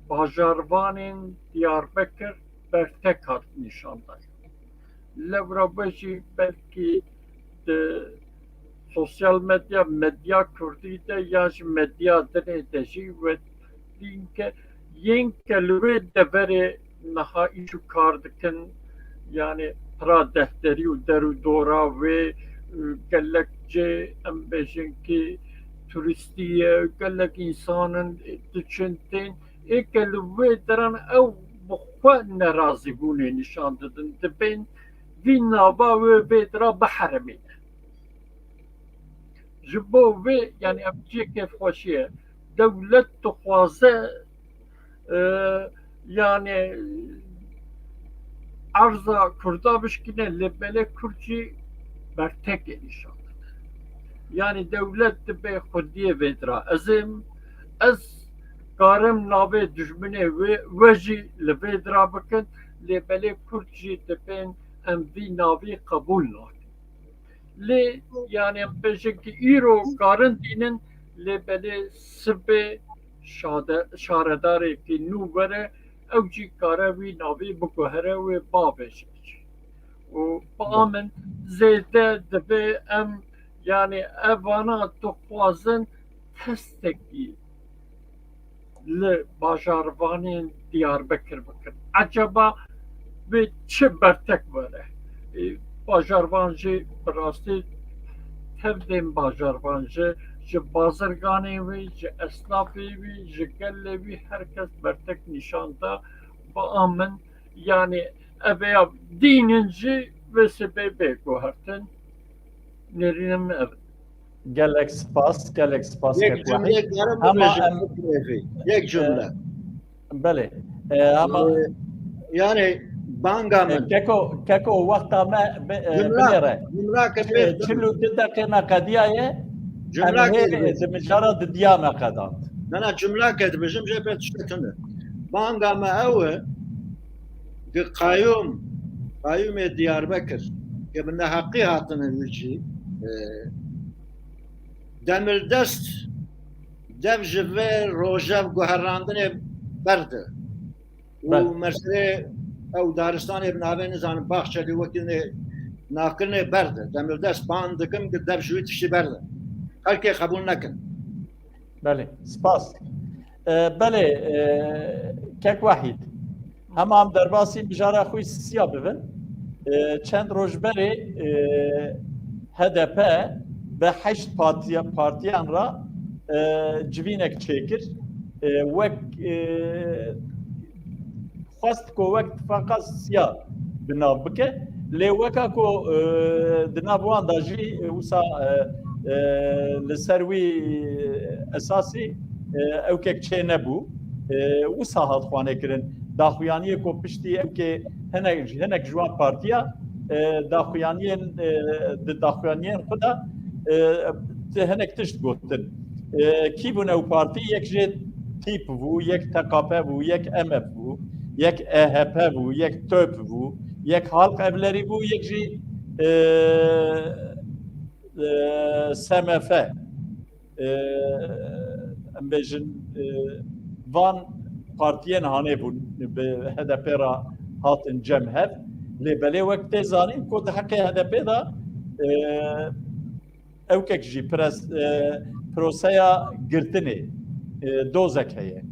bajarvanên Diyarbekir bertek hat nîşan daye lewra jî belkî di sosyal medya Kurdî de ya ji medya dinê de jî wedîn ke yên ke li wê deverê niha îş û kar dikin yani pira defterî û derûdora wê gelek cê em bêjin ki turistî ye gelek însanin diçin tên ê ke li wê deran ew bi xwe nerazîbûnê nîşan didin dibên vî nava wê vêdira biheremîne. Ji bo vê yani ev ciyekê xweşî ye. Dewlet dixwaze yani arza Kurda bişkine lê belê Kurd jî bertekê nîşan dide. Yani dewlet dibe xwediyê vêdira ez karim navê dijminê we jî li vêdira bikin lê belê Kurd jî dibên em vî navî qebûl nakin. Lê yani em bêjin ki îro karin dînin lê belê sibê şaredarekî nû were ew jî kare wî navî biguhere wê bavê jî biçe. û ba min zêde dibe em yani evana dixwazin testekî li bajarvanên Diyarbekir bikin. Acaba vê çi bertek were? Bajarvan jî bi rastî tevdên bajarvan ji bazirganê wî, ji esnafê wî, ji gelê wî herkes bertek nîşan da. Ba min yani eveya dînin jî vê sibê bêguhertin. Nêrînim ev. gelek spas Yek kek cümle wahid. yarım Ama yek cümle. belê ama Yani banga min keko wexta me binêre cümle kepê çilû di deqê qediya ye em cümle hê di mijara di diya me qedand. Nana cümle kedibijim jê pê tiştekine. Banga me ew e ki Qayyûmê Diyarbekir ki bi neheqî hatine wî jî demirdest dev ji vê rojev guherandinê berde. û meselê ew daristanê bi navê nizanim Baxçelî wekî nakirinê berde. Demirdest ban dikim ki dev ji wî tiştî berde. Herkê qebûl nekin. Belê spas. Belê kek wahîd. Hema em derbasî mijara xwe siya bibin. Çend roj berê HDP ve heşt partiyan ra civînek çêkir. Wek xwest ku wek tifaka siya binav bike. Lê weka ku di nav wan da jî wisa li ser wî esasî ew kek çê nebû. Wisa hat xwanekirin daxuyaniyê ku piştî ew kê hinek ji wan partiya daxuyaniyên di daxuyaniyên xwe da hinek tişt gotin. Kî bûne ew partî yek jê tîp bû, yek TKP bû, yek MF bû, yek EHP bû, yek TÖP bû, yek Halk Evlerî bû, yek jî SMF. Em bêjin van partiyên hanê bûn bi HDP ra hatin cem hev. Lê belê wek tê zanîn ku di heqê HDP da ew kek jî proseya girtinê dozek heye.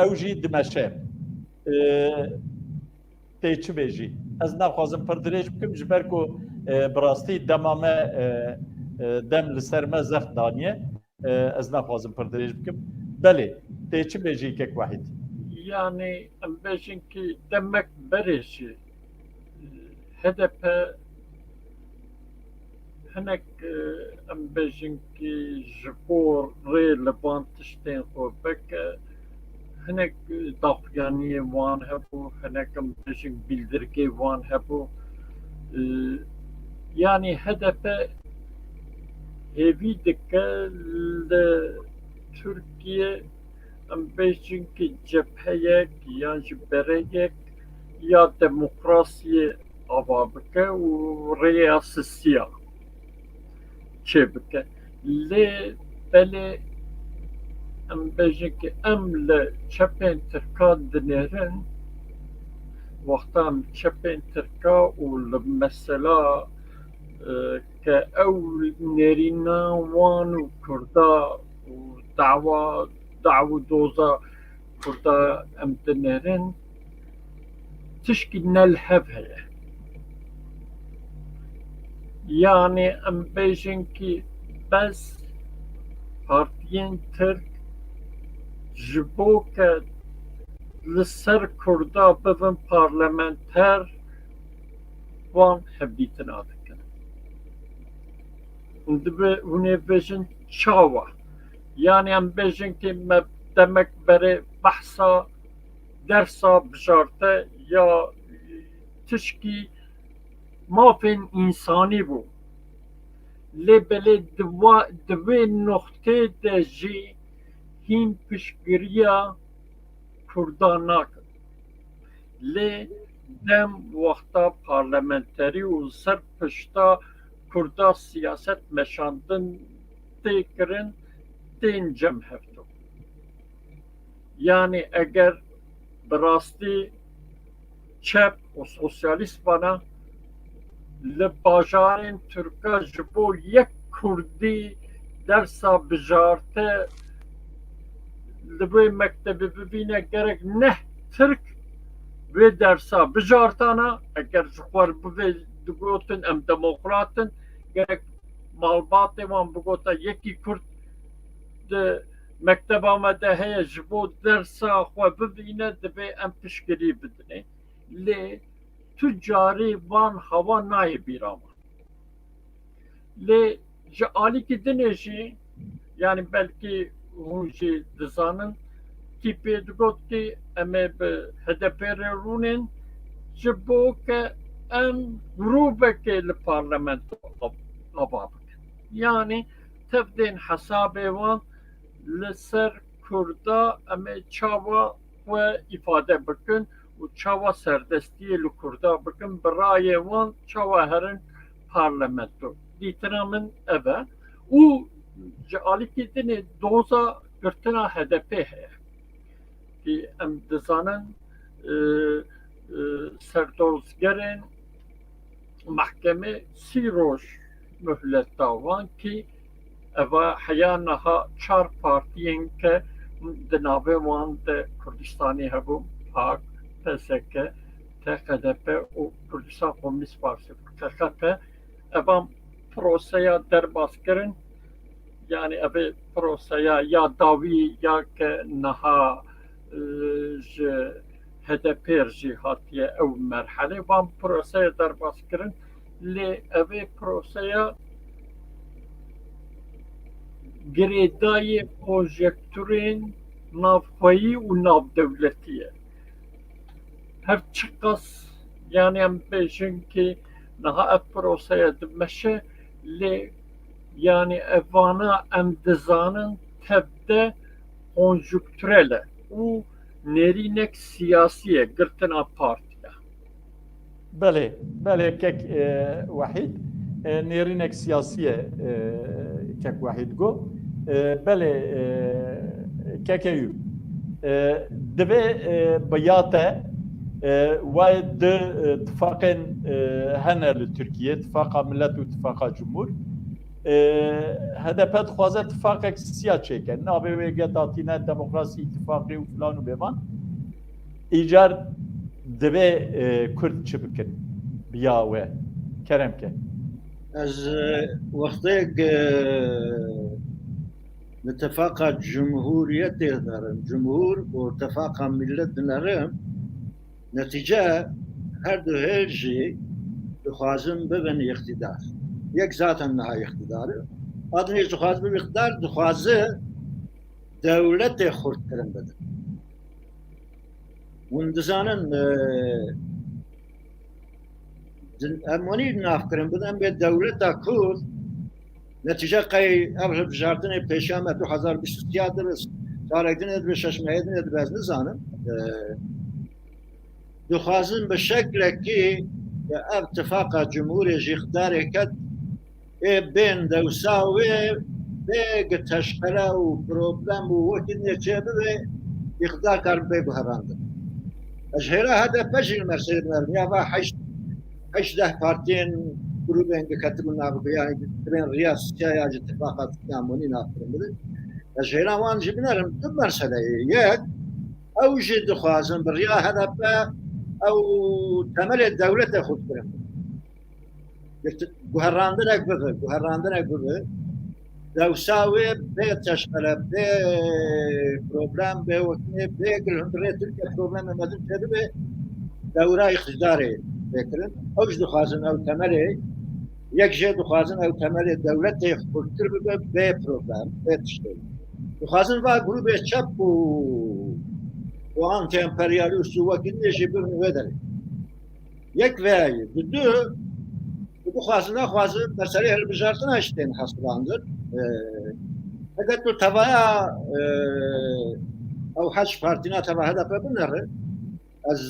Ew jî dimeşe. Tê çi bêjî? Ez naxwazim pir dirêj bikim ji ber ku bi rastî dema me dem li ser me zef daniye. Ez naxwazim pir dirêj bikim. Belê tê çi bêjî kek wahîd? Yani em bêjin ki demek berê jî HDP hinek em bêjin ki ji bo rê li van tiştên xwe bike hinek daxuyaniyê wan hebû, hinek em bêjin bîldirgê wan hebû. Yani HDP hêvî dike li Türkiye em bêjin ki cepheyek yan ji bereyek ya demokrasiyê ava bike û rêya sisiya çê bike. Lê belê em bêjin ki em li çepên Tirkan dinêrin wexta em çepên Tirka û li mesela ke ew nêrîna wan û Kurda û dawa doza Kurda em dinêrin tişkî nelhev heye. Yani em bêjin ki bez partiyên Tirk ji bo ke li ser Kurda bibin parlamenter وان هبديتنا ذكر وندب ونبجن شاوة يعني ام بجن كي دمك بري بحثا درسا بجارته يا تشكي ما فين إنساني بو لبلد دوی نقطه دجی هین پشگریا کردان نکن لی دم وقتا پارلمنتری و سر پشتا کردا سیاست مشاندن تکرن تین جم هفتو yani eğer براستی چپ و سوسیالیست bana li bajarên Türka ji bo yek Kurdî dersa bijarte li vê mektebê bibîne gerek neh Türk vê dersa bijartana eger ji xwe bivê digotin em demokratin gerek malbatê wan bigota yekî Kurd di mekteba me de heye ji bo dersa xwe bibîne divê em piştgirî bidine lê tu carî van heva nayê bîrama lê ji alîkî dinê jî yani belkî hûn jî dizanin kî pê digot kî em ê bi HDP re rûnin ji bo ke em grûvekê li parlamento ava bikin yani tevdên hesabê wan li ser Kurda em ê çawa xwe îfade bikin û çawa serdestiyê li Kurda bikin bi rayê wan çawa herin parlamento dîtina min ev e û ji alîkî dinê doza girtina HDP heye kî em dizanin serdozgerên mehkemê sî roj mühlet da wan kî eva heya niha çar partiyên ke di navê wan de Kurdistanê hebûn PAK, PSK, THDP û Kurdistan Komünîst Partî KKP evan proseya derbaskirin yani evê proseya ya dawî ya ke niha ji HDP jî hatiye ew merhelê van proseya derbaskirin lê evê proseya girêdayê projektûrên navxweyî û navdewletî ye her çi qas yani em bêjin kî niha ev proseya dimeşe lê yani evana em dizanin tevde konjüktürel e û nêrînek siyasî ye girtina partiya بله بله کک وحید نێرینێک سیاسیە کەک وحید گۆ بله کەکەوی دەبێ بەیاتە وای د اتفاقên hene li Tirkiye tifaka millet û tifaka cumhur HDP dixwaze tifaqek siya çêke navê wê gedatîne demokrasî îtifaqê û filan û bêvan îcar divê Kurd çi bikin biya we keremke Ez wextêk li tefaqa cumhuriyetê darim cumhur û tefaqa millet dinerim netîce her du hêr jî dixwazin bibin iqtidar yek zaten niha iqtidarı adnê dixwaz bibin iqtidar dixwaze dewletê xurtkirin bidin hûn dizanin em wanî navkirin bidin bê dewleta Kurd netîce qey ev hilbijartinê pêşa me 2023 diris carek dinê dibe şeş mehê dinê dibe ez nizanim dixwazin bi şeklekî ev tifaqa cumhurê jî iqtidarê ket ê bên dewsa wê bêge teşqele û problem û wekî dinê çêbibe iqtidar kar bê guherandin ez hêra HDP jî li Merseyê dimerim ya va heşdeh partiyên grûpên diketibûn navê yani divên riya siyaya ji tifaqa Tiyamonî navkirin bidin ez hêra wan jî binerim du meseleyê yek ew jî dixwazin bi riya HDP ew temelê dewletê xurtkirin guherandinek bibe dewsa wê bê teşqele bê problem bê wekî bê gilhundirê Tirkiye problemê mezin çêdibe dewra iqtidarê فکرن اوج دخوازن او تمری یک جه دخوازن او تمری دولت خودتر ببه به پروگرام به تشکیل دخوازن و گروه چپ و آنتی امپریالیست و وکیلیشی برن و داره یک وی دو خوازن مسئله هلبجارتن هشتین حسباندر اگر تو توایا او حج پارتینا توا هدف بنره از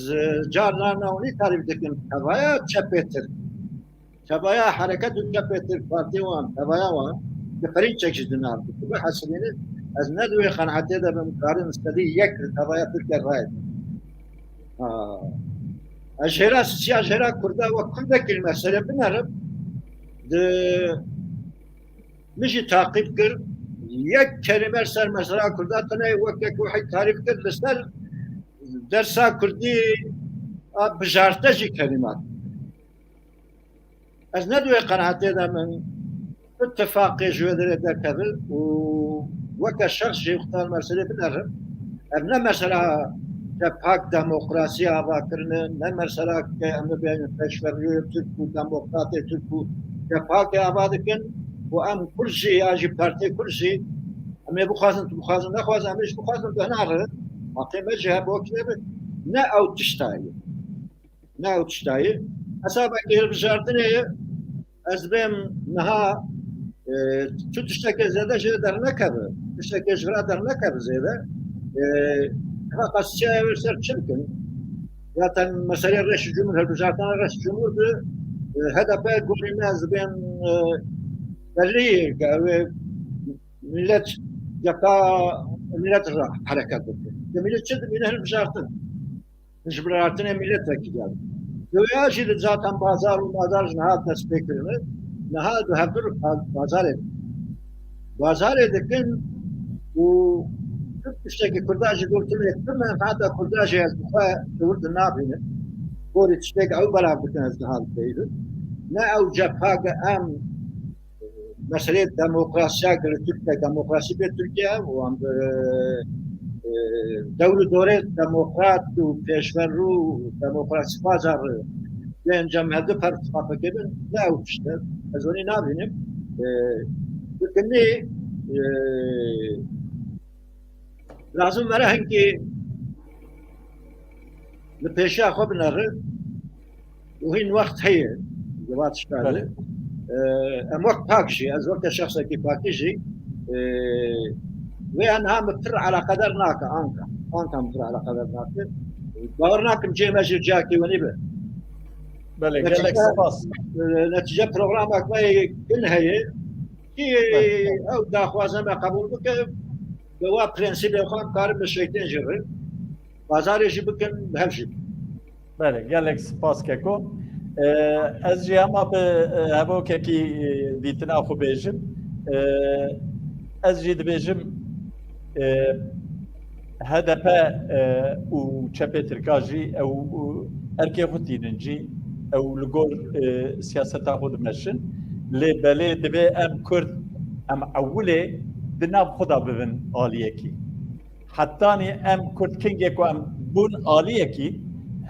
جارنا ناونی تعریف دکن توایا چپتر توایا حرکت چپتر پارتی وان توایا وان بفرین چکشدن به حسبینه از ندوی قناعته ده بمقارن استدی یک توایا ترکیه رای اجهرا سیا اجهرا کرده و کرده کلمه سره بنره ده میشه تعقیب کرد یک کلمه سر مثلا کرده تنه وقتی که وحید تعریف کرد لسر درسا کردی بجارته جی کلمات از ندوی قناعته ده من اتفاقی جوه در کبل و وقت شخص جی اختار مسئله بنرم ابنا مثلا پاک دموکراسی آبا کرنه نه مثلا که امن بیان پیشوریوی ترک و دموکراتی ترک و پاک آبا دکن و ام کرسی آجی پارتی کرسی امی بخوازن نخوازن امیش بخوازن به ناره حقیمه جه بوکنه نه او تشتایی اصابه که هلبجاردنه از بیم نها تو تشتاکی زیاده جه در نکبه تشتاکی جورا در نکبه زیاده فقط چه ورسر چمکن zaten mesele reis cumhur helbijardana reis cumhur de hedefe gurime az ben belli ve millet yaka millet hareket etti. Millet çedi bine helbijardın. Helbijardın millet vekili. Göya jil zaten pazar ve mazar nahat tespekirine nahat haftur pazar edin. Pazar edin bu Türkçedeki kurdajı görtümü ettim ben hatta kurdajı yazdıkça durdu ne yapayım? Bu içteki av beraberken az daha değildi. Ne av cephaga am mesele demokrasiye göre Türkiye demokrasi bir Türkiye o an devlet dore demokrat و peşverru demokrasi pazarı yani cemiyette parti paketinin ne av işte az onu ne yapayım? Çünkü لازم وره هنگی لپیشه خواب نره و این وقت هیه جواد شکاله ام وقت پاکشی از وقت شخصی که پاکشی و انها مفتر على قدر ناکه آنکه مفتر على قدر ناکه باور ناکم چه مجر جاکی و نیبه بله گلک سپاس نتیجه پروگرام اکمه کل هیه که او داخوازم قبول بکه و پرنسیب خواهم کار به شکل جوری بازارشی بکن همشی. بله گلک سپاس ککو از جیاما به هوا که دیتنا خو بیشم از جید بیشم هدف او چپه ترکاجی او ارکی خودینجی او لگور سیاست خود مشن لبله دبی ام کرد ام اوله بناب خدا ببین عالیه کی حتی نی ام کرد کنگه کو ام بون عالیه کی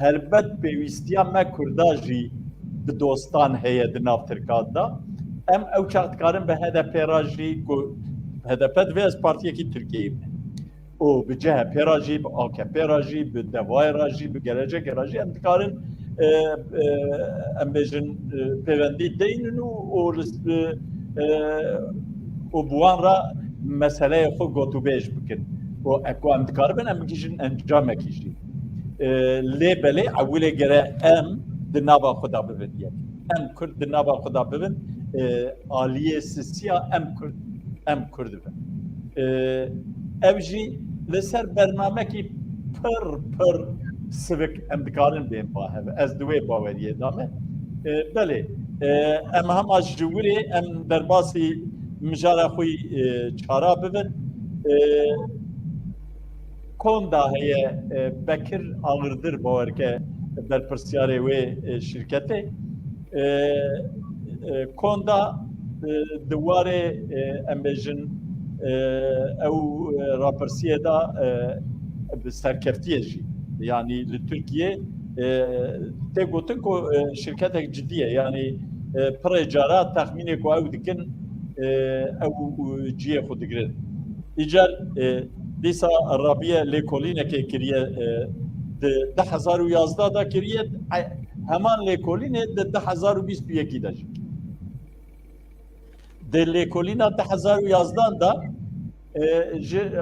هربت پیوستیا ما کرداجی به دوستان هیه دناب ترکات دا ام او چاقت کارن به هدف راجی هدفت و از پارتیه کی ترکیه او به جه پیراجی به آکه پیراجی به دوای راجی به گلجه راجی ام کارن ام بیشن پیوندی دینن و بوان را مسئله خود گوتو بیش بکن و اکو ام دکاربن ام کشن انجام کشی لیبله اوله گره ام دنابا خدا ببین ام کرد دنابا خدا ببین آلیه سیسیا ام کرد ببین اوجی لسر برنامه کی پر سوک ام دکارن بین باهب از دوی باوریه دامه بله ام هم از جوری ام درباسی مجارا خوی چارا ببین کندا هیه بکر آغردر باور که در پرسیاره و شرکته کندا دواره امبیجن او راپرسیه دا بسرکفتیه جی یعنی لترکیه تێگوتن کو شرکتێک جدیە یعنی پڕێ جارات تەخمینێک و ئەو دکن ئەو جیە خو دگرن ئیجار دیسا ڕابیە لێکۆلینێکێ کریە 2011 دا کریە هەمان لێکۆلینێ 2021 دەژ د لێکۆلینا 2011 دا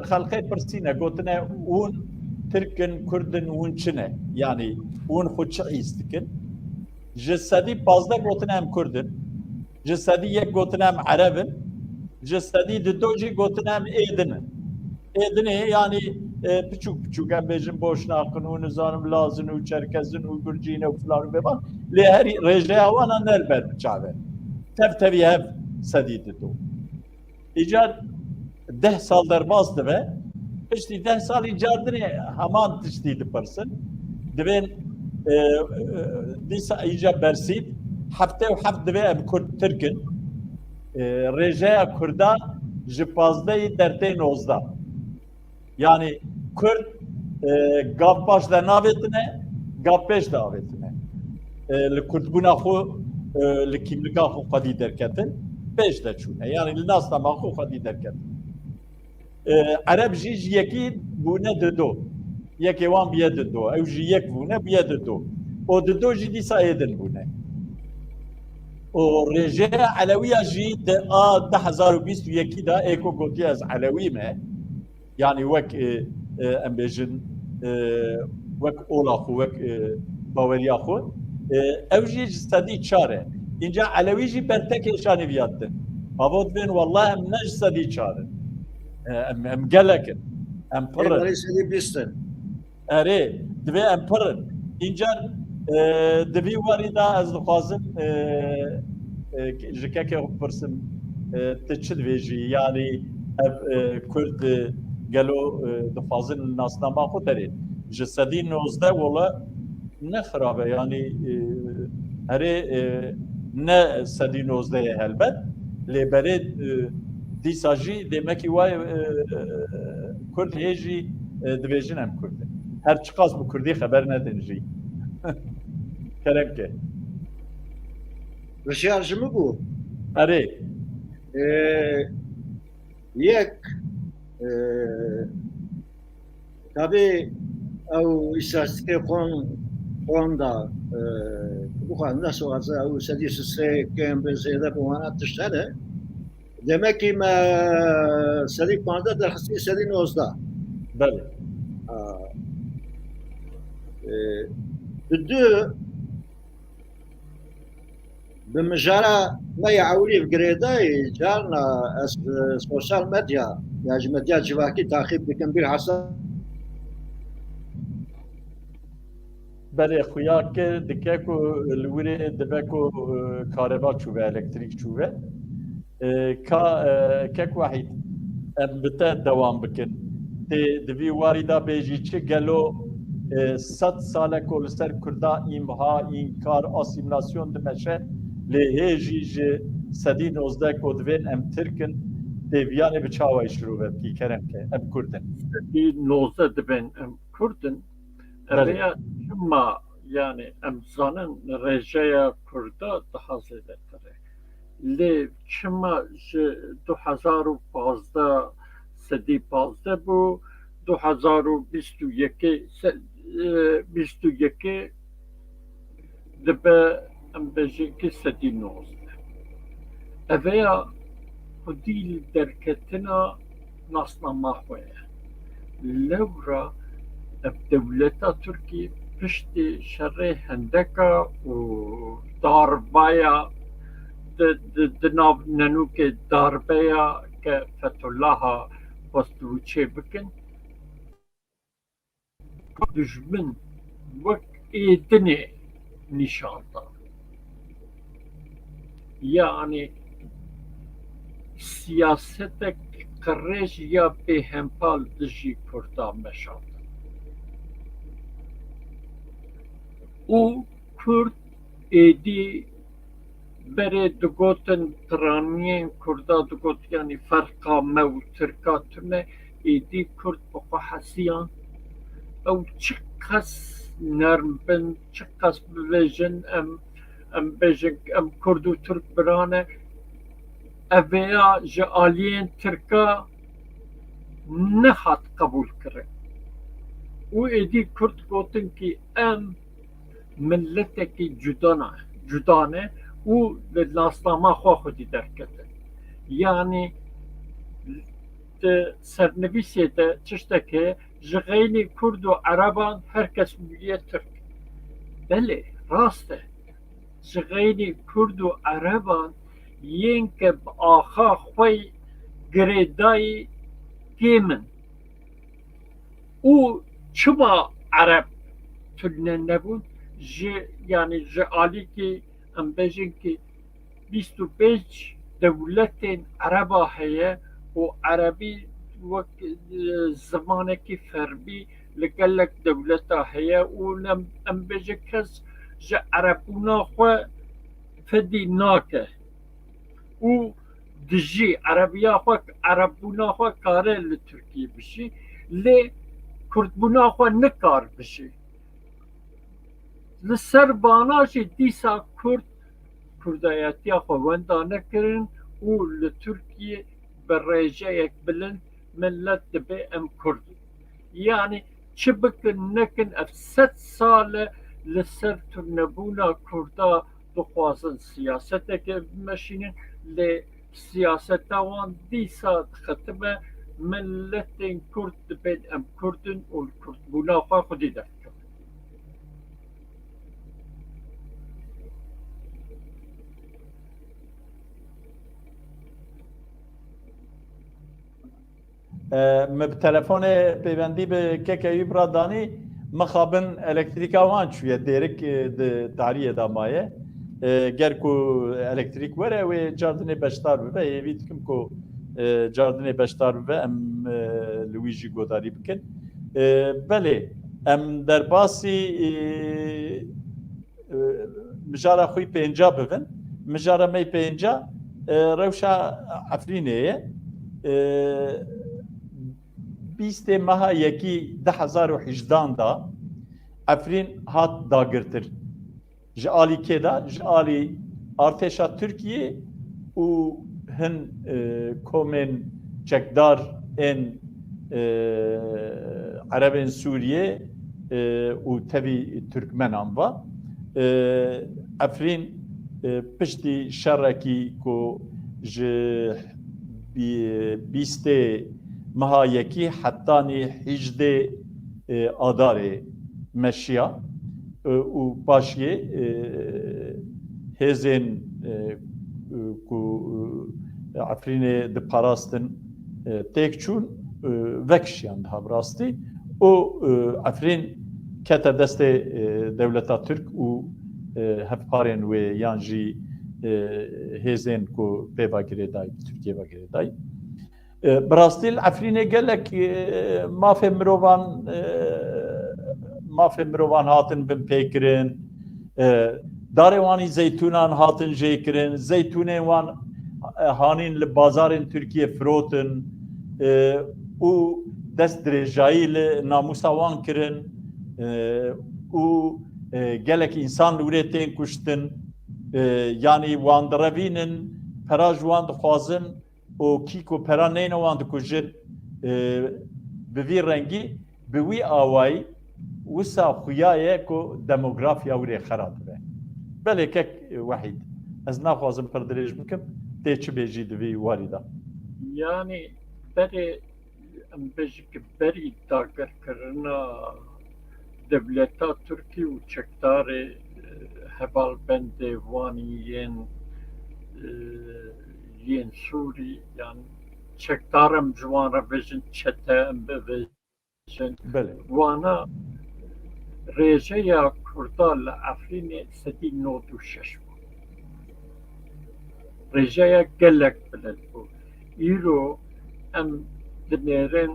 خەڵقەی پرسینە گوتنە اون ترکن کوردن اون چنە یعنی اون خو چ ئیس دکن ji sedî 15 gotin em Kurdin, ji sedî yek gotin em Erebin, ji sedî di do jî gotin em êdinin. Êdinê yanî piçûk piçûk em bêjin boşnaqin û nizanim lazin û çerkezin û gurcîn û filan û bêvan lê herî rêjeya wan a nerber biçave. Tev tevî hev sedî di do. Îcar 10 sal derbas dibe, piştî 10 salî cardinê heman tiştî dipirsin, divên دیسا ایجا برسید هفته و هفت دوی ام کرد ترکن رژه کردا جپازده درته 19 یعنی کرد گاف باش در ناویتنه گاف پیش در آویتنه لکرد بونا خو لکیملکا خو قدی درکتن پیش در چونه یعنی لناس نما خو قدی درکتن عرب جیج یکی بونه دو یکی وان بیه دو او جی یک بونه بیه دو o ddo jî dîsa êdin bûne. O rêjeya Elewiya jî di a 2021 da êko gotiye ez Elewî me yanî wek em bêjin wek ola xwe wek baweriya xwe ew jî ji sedî çar e. Înca Elewî jî bertekê şanîviyat din. Ava dibên wallahi em ne ji sedî çar in. Em gelekin. Em pirin. Erê divê em pirin. Înca Divî warî da ez dixwazim ji kekê xwe pirsim tu çi dibêjî yanî ev Kurd gelo dixwazin nasnama xwe derê ji sedî 19 wala ne xirab e yanî herê ne sedî 19 ye helbet lê berê dîsa jî demekî wayê Kurd hê jî dibêjin em Kurd in her çi qas bi Kurdî xeber nedin jî Keremke. Şarjımı bu. Arı. Yek tabii o istatistik konda bu kadar nasıl olsa o sadece kembezede bu ana tıştare demek ki ma sadik konda da hasi sadin ozda. Bəli. Düdü بمجرى ما يعولي في قريداي جارنا سوشيال ميديا يعني ميديا جواكي تاخيب بكم بير حسن بله خویا که دکه کو لوری دبکو کاربا چوبه الکتریک چوبه که واحد ام بتا دوام بکن دوی واریدا بیجی چه گلو 100 ساله کل سر کردا ایمها اینکار اسیمیلاسیون دمشه لهجی سدی 19 کودوین ام ترکن دیویانه به چاوای شروع کی کرم که ام کردن سدی 19 دبن ام کردن ریا شما yani emzanın rejaya kurda daha ziyadetleri. Le şuma 2015 sedi 15 bu 2022 دبا ام بجيكي سدي 19 اويا خدي دركتنا نصنا محوية لورا الدولة تركي پشتی شر هندکا و داربایا دناو ننوک داربایا که فتح بستوچه بکن دجمن وک ایدنه نشان دار یعنی سیاست قرش یا به همپال دجی کردا مشان او کرد ایدی بره دگوتن ترانیین کردا دگوت یعنی فرقا مو ترکاتونه ایدی کرد بقا حسیان او چه کس نرم بن چقدر ببیجن ام بیجن ام کرد و ترک برانه اویا جالین ترکا نهات قبول کرد و ایدی کرد گوتن که ام ملتکی جدانه و لناسنامه خودی درکتن یعنی سرنویسی ده چشتکه جغینی کرد و عربان هرکس میگه ترک بله راسته جغینی کرد و عربان ین که آخا خوی گریدای گیمن او چما عرب تلنه نبود yani جعالی که ام بیجن که 25 دولت عربا هیه و عربی وقت زمانك فربي لقلك دولتها هي ولم ام بجكز جا عربونا خو فديناك و دجي عربيا خو عربونا خو كاره لتركي بشي لي كردبونا خو نكار بشي لسرباناشي ديسا كرداياتيا خو وندا نكرن و لتركيا برجعك بلند ملت دبي ام كردي يعني شبك نكن افسد سال لسر تنبونا كردا دخوازن سياستك ماشينين لسياسة وان ديسا ختمة ملت كرد دبي ام كردن والكرد بونا خودي دك me bi telefonê peywendî bi kekeyî biradانî mixabin elektrîka wan çûye dêrik di tariyê da maye ger ku elektrîk were wê cardinê beşdar bibe êvî dikim ku cardinê beşdar bibe em li wî jî guhdarî bikin belê em derbasî mijara xwî pênca bibin mijara me pênca rewşa Efrînê ye بیست ماه یکی 2018 دا افرین هات داگرتر جالی که دا جالی ارتشا ترکیه و هن کومن چکدار ان عربین سوریه و تبی ترکمنان با افرین پشتی شرکی کو ج بیست مها یکی حتانی 18 آدار مشیا و پاشیه هزین کو عفرین د پاراستن تک چون وکشیان ده براستی و عفرین کتا دست دولتا ترک و هفقارن و یانجی هزین کو پیوا گریدای ترکیه و گریدای براستیل عفرینه گلک مافی مروان هاتن بن پیکرین داروانی زیتونان هاتن جیکرین زیتونه وان هانین لبازارن ترکیه فروتن و دست درجایی لناموسا وان کرن و گلک انسان لورتین کشتن یعنی وان دروینن پراج وان دخوازن o kiko pera neyne wan dikujin bi vî rengî bi wî awayî wisa xuya ye ku demografiya wî xerab dibe belê kek wehîd ez naxwazim pir dirêj bikim tê çi bêjî di vî warî da yani berê em bêjî ki berî dagirkirina devleta Tirkî û çekdarê hevalbendê wanî yên yin Suri yani çekdarım civana bejin çetem bejin wana rejeya kurda la Afrinê sedî nod û şeş bû rejeya gelek biled bû îro em dinêrin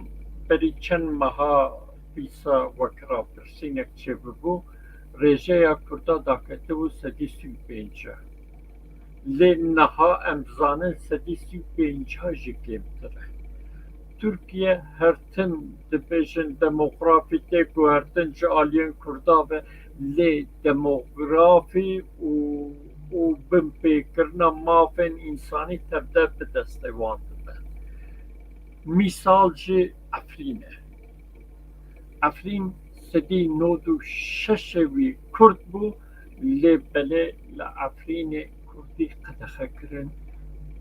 berî çend meha pîsa wekira pirsînek çêbibû rejeya kurda daketibû sedî sî pênce لنها امزانه 135 جی کمتره Türkiye her tim dibêjin demografî ku her tim ji aliyên Kurda ve lê demografî û binpêkirina mafên însanî tevde bi destê wan dibe. Mîsal jî Efrîn e. Efrîn sedî nod û şeşê wî Kurd bû lê belê li Efrînê Kurdî qedexe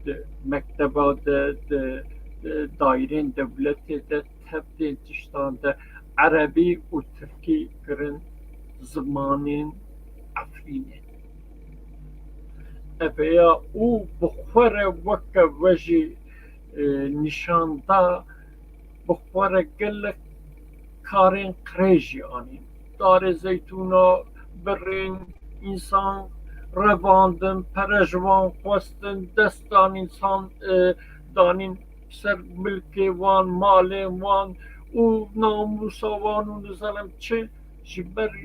di mekteba de di dairên devletê de tevdên tiştan de Erebî û Tirkî kirin zimanên Efrînê. Eveya û bi xwe re weke we jî nîşan da bi xwe re gelek karên qirê jî anîn. Darê zeytûna birên însan revandin, pere ji wan xwestin, destan însan danîn ser milkê wan, malên wan û namûsa wan û nizanim çi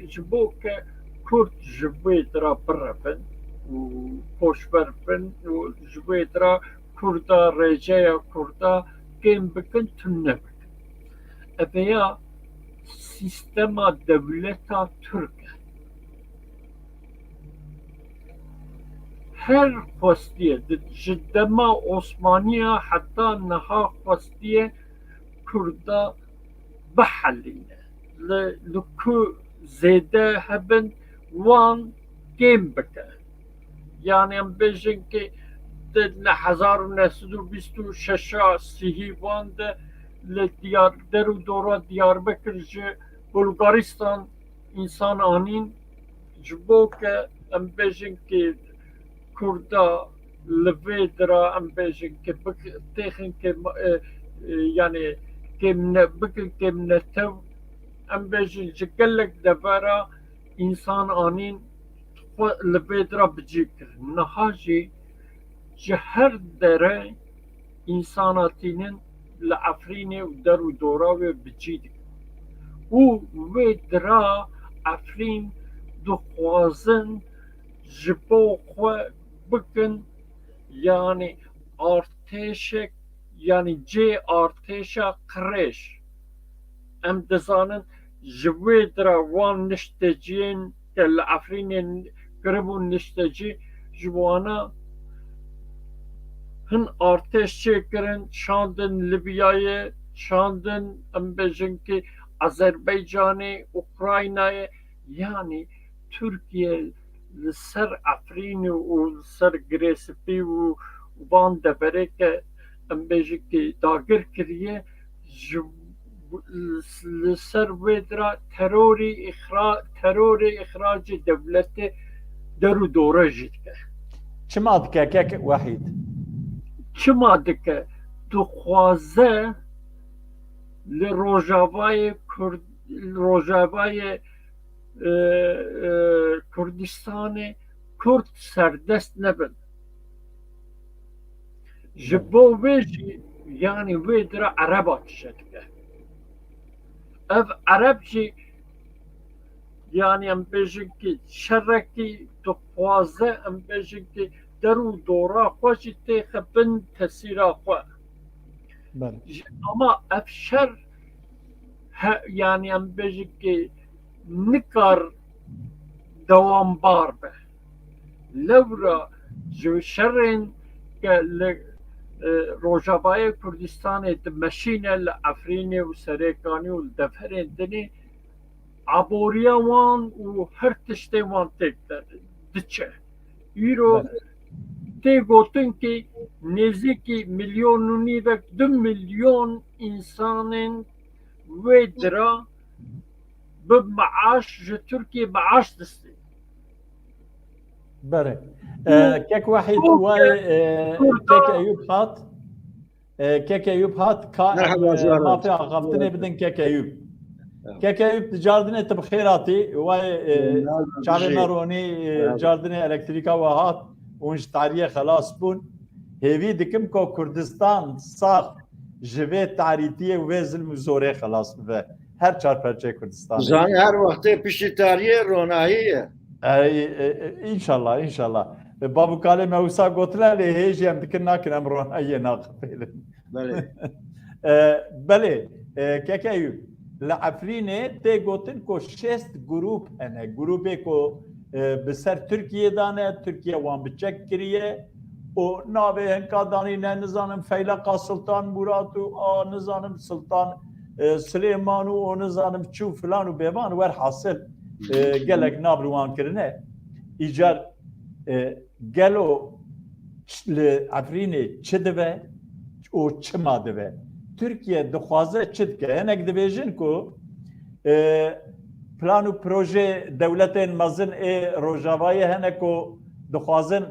ji bo ke Kurd ji wê dira birevin û hoşber bin û ji wê dira Kurda rêceya Kurda kêm bikin tune nebikin. Eveya sîstema devleta Türk e. Her xwestiye ji dema Osmaniya heta niha xwestiye Kurda bihelîne. Li ku zêde hebin wan kêm bike. Yani em bêjin ki li 1926 sihî wan de li der û dora Diyarbekir ji Bulgaristan însan anîn ji bo ke em bêjin ki Kurda li vê dira em bêjin ki têxin ki yani bikin kêm netew em bêjin ji gelek devera însan anîn li vê dira bicî kirin. Niha jî ji her dere însan hatînin li Efrînê û der û dora wê bicî dikin. û wê dira Efrîn dixwazin ji bo xwe bikin yani artêşek yani cê artêşa qirêj. Em dizanin ji wê dira wan nişteciyên ke li Efrînê kiribûn niştecî ji wana hin artêş çêkirin, şandin Libyayê, şandin em bêjin ki Azerbaycanê, Ukraynayê yani Türkiye li ser Efrînê û li ser Girêspî û van deverê ke em bêjin ki dagir kiriye ji li ser wê dira terorê îxracê devletê der û dora jî dike. Çima dike kek wehîd? Çima dike? Dixwaze li Rojavayê Kurdistanê Kurd serdest nebin. Ji bo wê jî yani wê dira Ereba tişe dike. Ev Ereb jî yani em bêjin ki şerekî dixwaze em bêjin ki der û dora xwe jî têxe bin tesîra xwe. Ama ev şer yani em bêjin ki nikar dewambar be. Lewra ji şerên ke li Rojavayê Kurdistanê dimeşîne li Efrînê û Serêkanî û li deverên dinê aboriya wan û her tiştê wan têk diçe. Îro tê gotin ki nêzîkî milyon û nîvek 2 milyon însanên wê dira bi meaş ji Tirkiye meaş distê. Bere. Kek wehîd kek Eyüp hat. Kek Eyüp hat ka mafê axaftinê bidin kek Eyüp. Kek Eyüp di cardinê te bi xêr hatî çavê me ronî cardinê elektrîka we hat û ji tariyê xelas bûn. Hêvî dikim ku Kurdistan sax ji vê tarîtiyê û vê zilm û zorê xelas bibe. Her çarperçê Kurdistanê. Zanî her wextê piştî tariyê ronahî ye. İnşallah, inşallah. Babûkalê me wisa gotine lê hêjî em dikin nakin em ronahiyê naxipêlin. بله کەکەی لە عفرینێ تێگوتن کۆ 6 گروپ هەنە گروپێ کۆ بەسەر تورکیەدانە تورکیە وان بچەک کریە و ناوێ هەنکادانینە نزانم فەیلەقا سڵتان مورات و نزانم سڵتان سلێمان و نزانم چوو فلان و بێوان وەرحاصل gelek nabruwankirine îcar gelo li Efrînê çi dibe û çima dibe Türkiye dixwaze çi dike hinek dibêjin ku plan û proje dewletên mezin ê Rojavayê hene ku dixwazin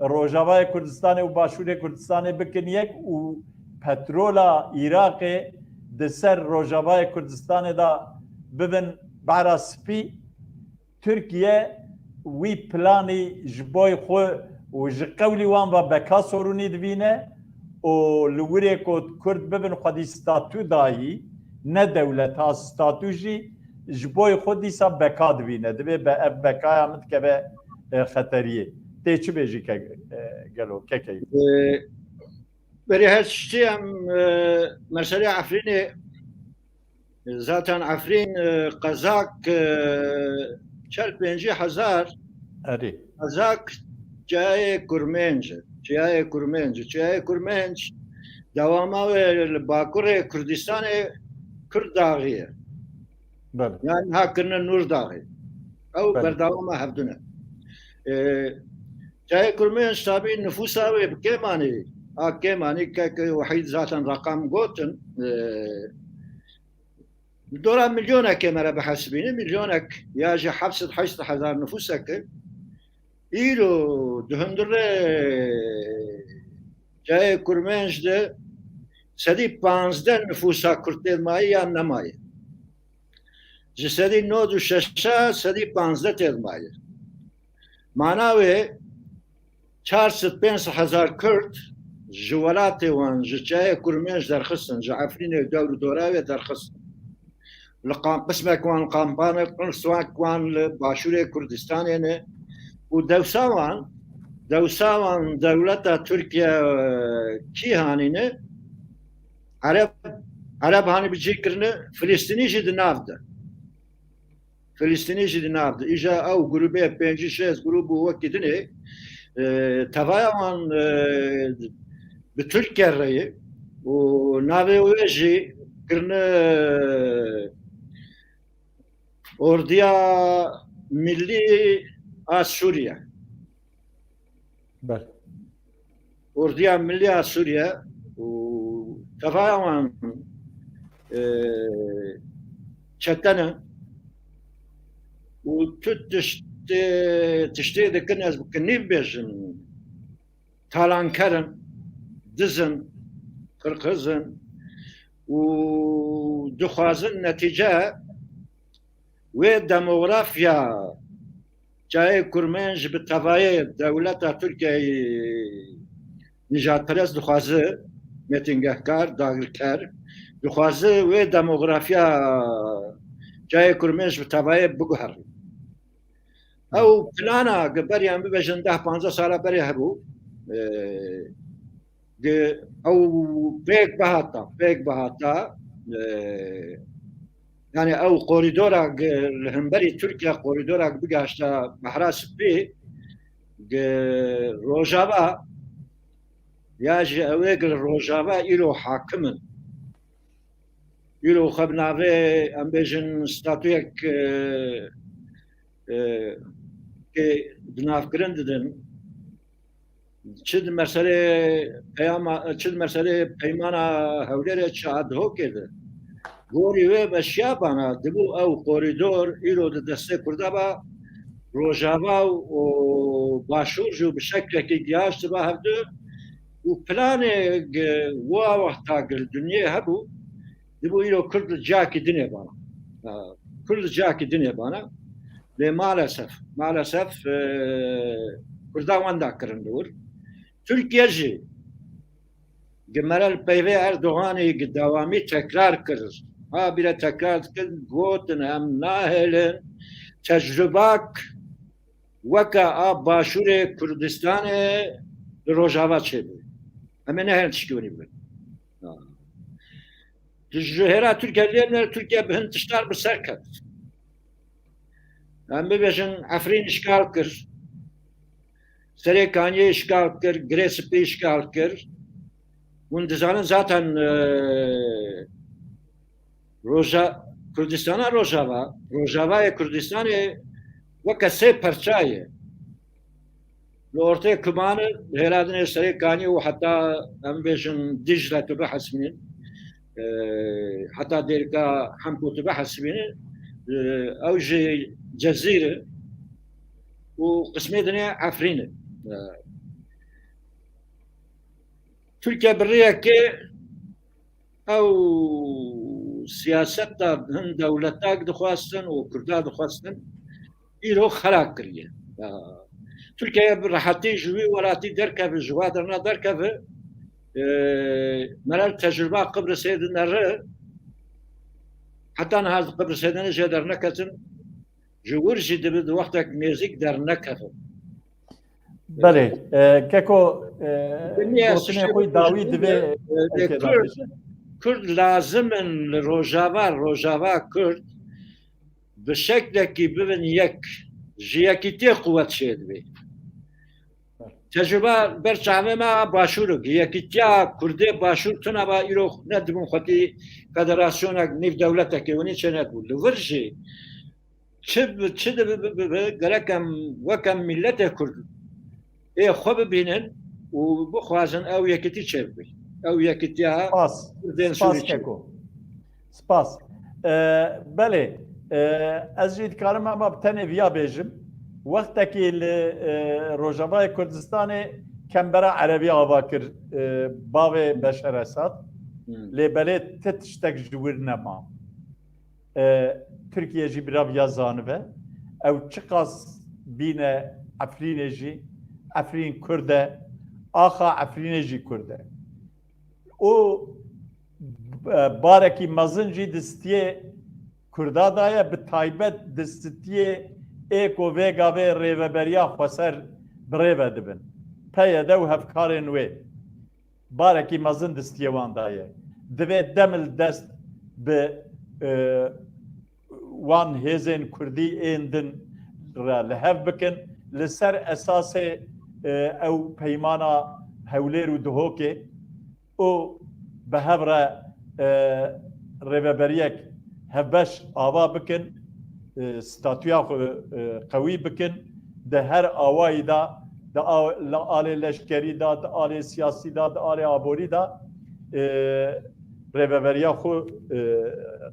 Rojavayê Kurdistanê û Başûrê Kurdistanê bikin yek û petrola Iraqê di ser Rojavayê Kurdistanê da bibin behra spî Türkiye wî planî ji boy xwe û ji qewlî wan ve beka sorûnî dibîne û li wirê ku Kurd bibin xwedî statû dayî ne dewlet ha statû jî ji boy xwe dîsa beka dibîne dibe be ev bekaya min dikeve xeteriyê tê çi bêjî gelo kekeyî berê her tiştî em meselê Efrînê zaten Efrîn qezak çar 5,000 qezak ciyayê Kurmenc ciyayê Kurmenc dewama wê li Bakurê Kurdistanê Kurd daxî ye yani hakirine Nur daxî ew berdewama hevdune ciyayê Kurmenc tabî nüfusa wê bi kêmanî kêmanî kek wehîd zaten rakam gotin دورا مليونك مرة بحسبيني مليونك ياجي حبسة 8,000 نفوسك إيلو دهندر جاي كرمانج ده سدي 15 نفوسا كرتين ماي يا نماي جسدي نود وششا سدي 15 تير ماي معناه 4,500 كرد جوالاتي وان جاي كرمانج درخصن جعفرين دور دوراوي درخصن قسمه كوان قامبانه قسمه كوان باشوره كردستان يعني ودوساوان دولة تركيا كي هانينه عرب هاني بجيكرنه فلسطيني جد نافده اجا او جروبه 5-6 جروب وكدنه تفاهم بتركيا الرأي ونافي ويجي كرنه Orduya Milli Suriye. Orduya Milli Suriye tamamen çetene u tut tişte de kınaz bu kınib bejin talankarın dizin kırkızın u duhazın netice وديموغرافيا جاي كرمانج بالتفاية دولة تركيا نجات برس دخوازه متنگهکار داغرکار دخوازه وديموغرافيا جاي كرمانج بالتفاية بگوهر او پلانا قبر يعني ببجن 10-15 سالة بري هبو او بيك بهاتا يعني او قوريدورا الهمبري تركيا قوريدورا بقاشتا بحراس بي روجافا ياجي اويقل روجافا إلو حاكمن إلو خبنافي امبيجن ستاتويك كي دناف قرنددن چد مسئله پیمانا هوليري چاد هو كده گوری و بشیابانا دبو او قوریدور ایرو دسته کرده با روجاوا و باشور جو بشکل که گیاشت با هفته و پلان وقتا گل دنیا هبو دبو ایرو کرد جاکی دنیا بانا لی مالسف کرده وانده کرندور ترکیه جی گمرال پیوه اردوغانی دوامی تکرار کرد بلا تكرار قوتن هم ناهلن تجربك وكا باشور كردستان روجاوا چه اما نهل تشكوني بل Hera Türkiye'liler Türkiye bihin tiştar bir serket. Em bibêjin Efrîn işgal kir, Serê Kaniyê işgal kir, Girêspî işgal kir. Hûn dizanin zaten Kurdistana Rojava, Rojavayê Kurdistanê weke sê perçayê. Li ortaya Kumanê hêradinê Serê Kaniyê û heta em bêjin Dicle tu bihesbînin. Heta dêrika Hemko tu bihesbînin. Ew jî Cezîre û qismê dinê Efrînê. Türkiye birêyekê ew siyaseta hin dewletak dixwastin û Kurda dixwastin îro xera kiriye. Türkiye bi rehetî ji wî welatî derkeve, ji we derna derkeve, merel tecrüba Kıbrıs'ê di nere, heta niha Kıbrıs'ê de jê derneketin, ji wir jî dibe di wextek nêzik dernekeve. Belê, keko gotinê xwe dawî divê Kurd lazım in li Rojava Kurd bi şeklekî bibin yek, ji yekîtiyê quwet şêdibê. Tecrüba ber çavê me başûr e, yekîtiya Kurdê başûr tune ba îro ne dibin xwetî federasyonek nîv dewletekê winî çê nebû. Li vir jî çi dibe gerek em wekem milletê Kurd ê xwe bibînin û bixwazin ew yekîtî çêbibê. Ew yekîtiya Spas. Spas keko. Spas. Belê, ez jî dikarim ama bi tenê viya bêjim. Wextekî li Rojavayê Kurdistanê kembera Erebî ava kir bavê Beşer Esad. Lê belê ti tiştek ji wir nema. Türkiye jî biraviya zanibe. Ew çi qas bîne Efrînê jî, Efrîn Kurd e, axa Efrînê jî Kurd e. O barekî mezin jî distiyê Kurda daye, bi taybet distiyê ê ku vê gavê rêveberiya xweser birêve dibin. Peye de û hevkarên wê. Barekî mezin distiyê wan daye. Divê demil dest bi wan hêzên Kurdî ên din re li hev bikin, li ser esasê ew peymana hewlêr û dihokê û bi hev re rêveberiyek hevbeş ava bikin, statûya qewî bikin, di her awayî da, di alê leşkerî da, di alê siyasî da, di alê aborî da rêveberiya xwe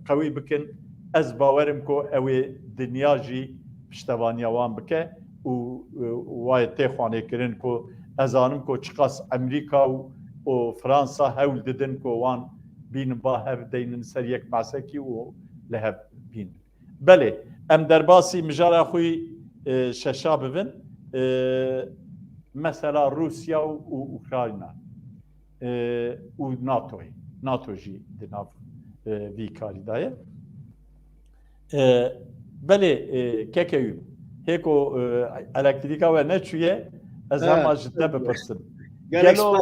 qewî bikin. Ez bawerim ku ew ê dinya jî piştevaniya wan bike û wayê tê xwanêkirin ku ez anim ku çi qas Emerîka û Fransa hewl didin ku wan bînin ba hev deynin ser yek mesekî û li hev bînin. Belê, em derbasî mijara xwe şeşa bibin. Mesela Rusya û Ukrayna û NATO'yê. NATO jî di nav vî karî daye. Belê kekeyû hêko elektrîka we neçûye, ez hema ji te bipirsim. Gelo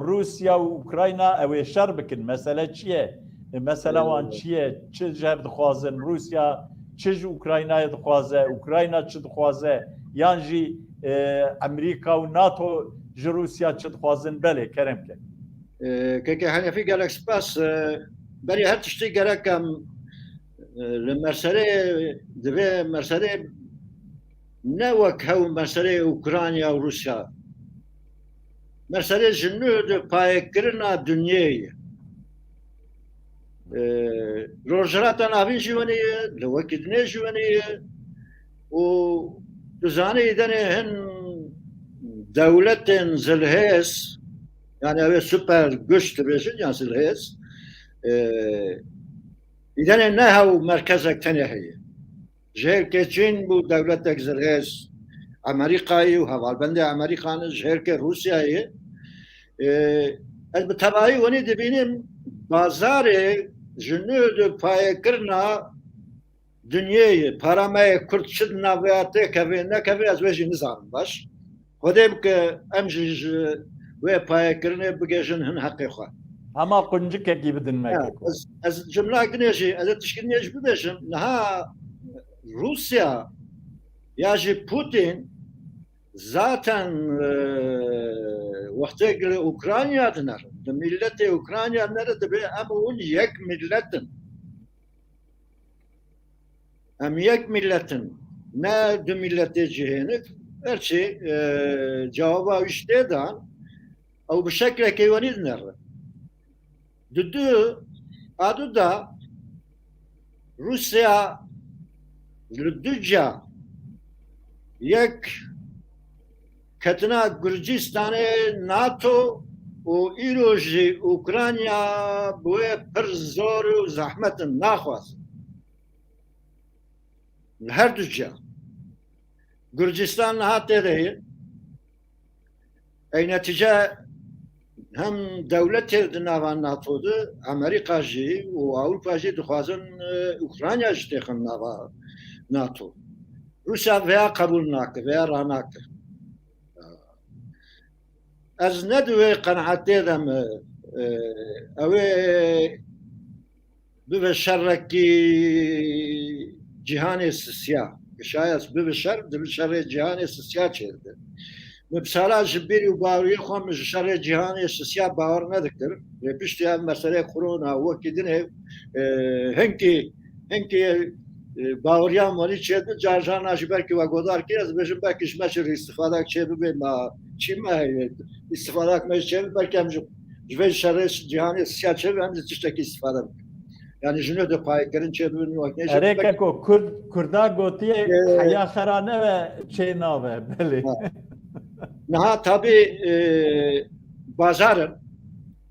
Rusya û Ukrayna ew ê şer bikin. Mesele çi ye? Mesela wan çi ye? Çi jer dixwazin? Rusya çi ji Ukraynayê dixwaze? Ukrayna çi dixwaze? Yan jî Emerîka û NATO ji Rusya çi dixwazin? Belê kerem ke. Keke henefî gelek spas. Berî her tiştî gerek em li Merserê divê Merserê ne wek hew Merserê Ukrayna û Rusya. Merserê ji nû di payekirina dunyayê. Rojhilata navîn jî wenî ye, li wekî dinê jî wenî ye û tu zanî denê hin dewletên zilhêz, yani ew ê süper güç dibêjin yan zilhêz, denê ne hew merkezek tenê heye. Ji herkê Çîn bû dewletek zilhêz, Amerîkayê û hevalbendê Amerîkanê ji herkê Rusyayê. Ez bi tevahî wenî dibînim bazarê ji nû di payekirina dunyayê parameyê Kurd çi di nav vê têkeve nekeve ez wê jî nizanim baş. Xwedê bike em jî ji wê payekirinê bigêjin hin heqê xwe. Ama kuncukeki bidin mekeko. از جمله گنیجی از تشکیل ببیشم نه روسیا یا جی پوتین zaten وقتی که اوکراینیا دنر ملت اوکراینیا nerede be ama on yek milletin am yek milletin ne de milleti cihenik her şey cevaba işte dan او بشكل كيواني دنر ددو adı da Rusya Lüdüca yek Katina Gürcistan'e NATO o İroji Ukrayna bu per zor zahmetin naxwaz her düzce Gürcistan hatta değil ey netice hem devlet navan NATO'du Amerika ji o Avrupa ji dixwazin Ukrayna ji têxin nava NATO Rusya veya kabul nakir veya ranakir از ندوی قناعتی دم اوه به شرکی جهان سیاه شاید به شر جهان سیاه چیده مثلا جبری و باوری خام شر جهان سیاه باور ندکتر پیشتی هم مسئله کرونا وقتی دنه هنگی باوریان ولی چیده جارجان نشیبر که وگودار کی از بچه بکش مچر استفاده چیده به ما چی ماهیت استفاده کنیم چه belki hem جوی شر جهانی سیاه چه هم تشتکی استفاده کنیم yani jünü de paykarın çevirdiğini vakti. Erekeko Kurda gotiye haya xerane ve şey nave beli. Naha tabi bazarın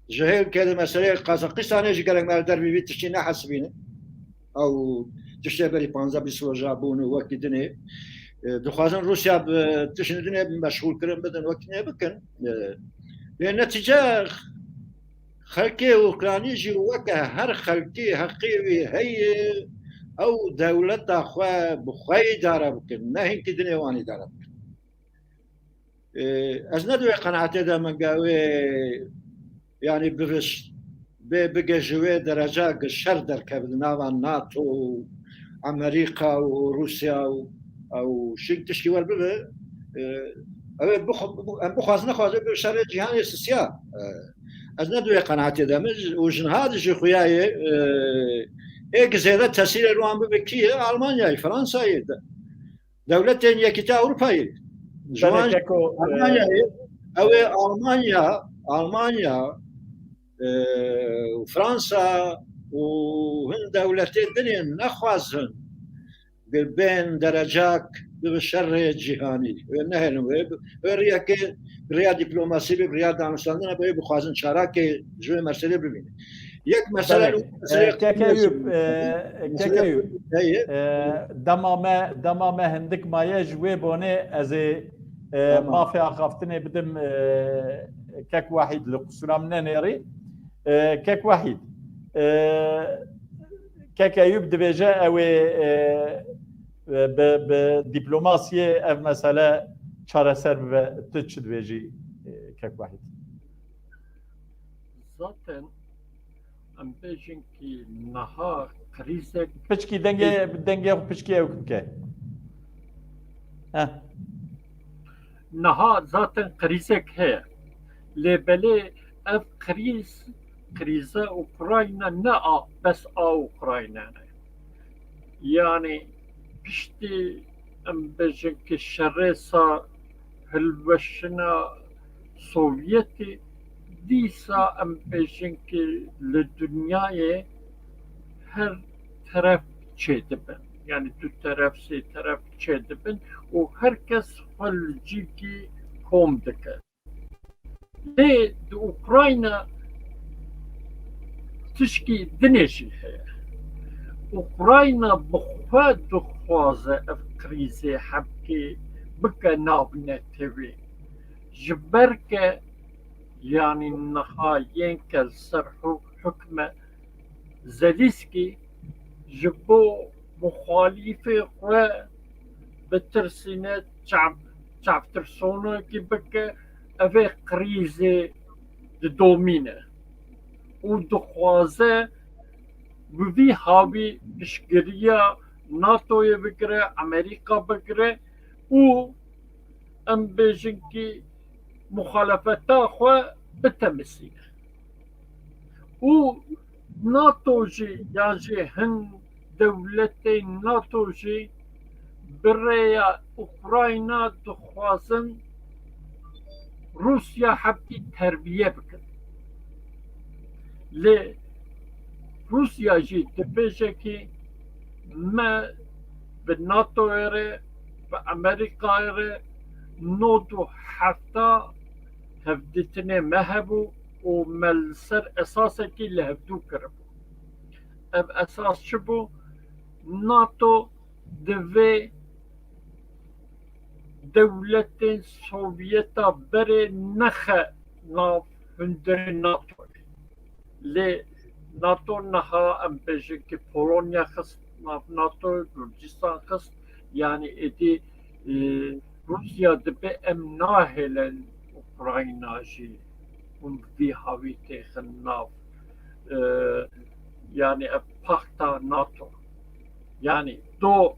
jehel kedi mesele Kazakistan'a jigerek merder bir tişine hasbini. Au tişeberi panza bir soja bunu vakti dini. Duhazın Rusya tişine meşgul kırın beden vakti ne bakın. Ve netice خلقي أوكراني جي وكا هر خلقي حقيقي هي أو دولة أخوة بخوي دارا بكن نهين كدني واني دارا بكن از ندوي قناعتي دا من قاوي يعني بغش بقى جوي درجة قشر در كبدنا ناتو أمريكا وروسيا أو شيء تشكي والبغي بخوازنا خوازي بشار جهان يسسيا از ندوی قناعتی دامج و جنهاد جی خویای ایک زیاده تاثیر روان بکیه آلمانیای فرانسایی دولت یکیتا اروپایی جوان آلمانیای او آلمانیا و فرانسا و هند دولتین دنیا نخوازن بين درجات بالشر الجهاني نهل ورياك ريا دبلوماسي بريا دانشاندنا بي بخوازن شراكه جو مساله ببين يك مساله كيكيوب دمامه هندك مايه جوي بوني از ما في خافتني بدم كك واحد لقصرا من نيري كك واحد كيكيوب دبيجا او بدبلوماسیه اف مسئله çareser ve tüçüd veji kek vahid. Zaten em bejin ki naha krizek Piçki denge piçki ev ke. naha zaten krizek he. Lebele ev krize Ukrayna ne a bes a Ukrayna ne. Yani pişti em bejin ki şerresa هلوشنا سوفيتي ديسا ام بيجن كي للدنيا هر طرف çedibin. Yani دو طرف سي طرف çedibin و herkes خلجي كي قوم دكه. لي دو اوكراينا تشكي دنيشي هي. اوكراينا بخوا دخوازه اف كريزي حبكي بكا نابنة تبي جبرك يعني النهايين كالسرحو حكمة زليسكي جبو مخالفة و بترسينات شعب ترسونا كي بكا افي قريزة دومينة û dixwaze bi vî havî piştgiriya NATOyê bigire, Amerîka bigire û em bêjin kî muxalefeta xwe bitemizîne. û NATO jî yan jî hin dewletên NATO jî bi rêya Ukrayna dixwazin Rusya hepî terbiye bikin. Lê Rusya jî dibêje kî me bi NATOyê re bi Amerîkayê re nod û hefta hevdîtinê me hebû û me li ser esasekî li hevdû kiribû. Ev esas çi bû? NATO divê dewletên Sovyeta berê nexe nav hundirê NATOyê. Lê NATO niha em bêjin kî Polonya xist nav NATOyê, Gürcistan xist, yanî êdî Rusya dibe em nahêlin Ukrayna jî hûn vî havî têxin nav yanî ev paxta NATO. Yani do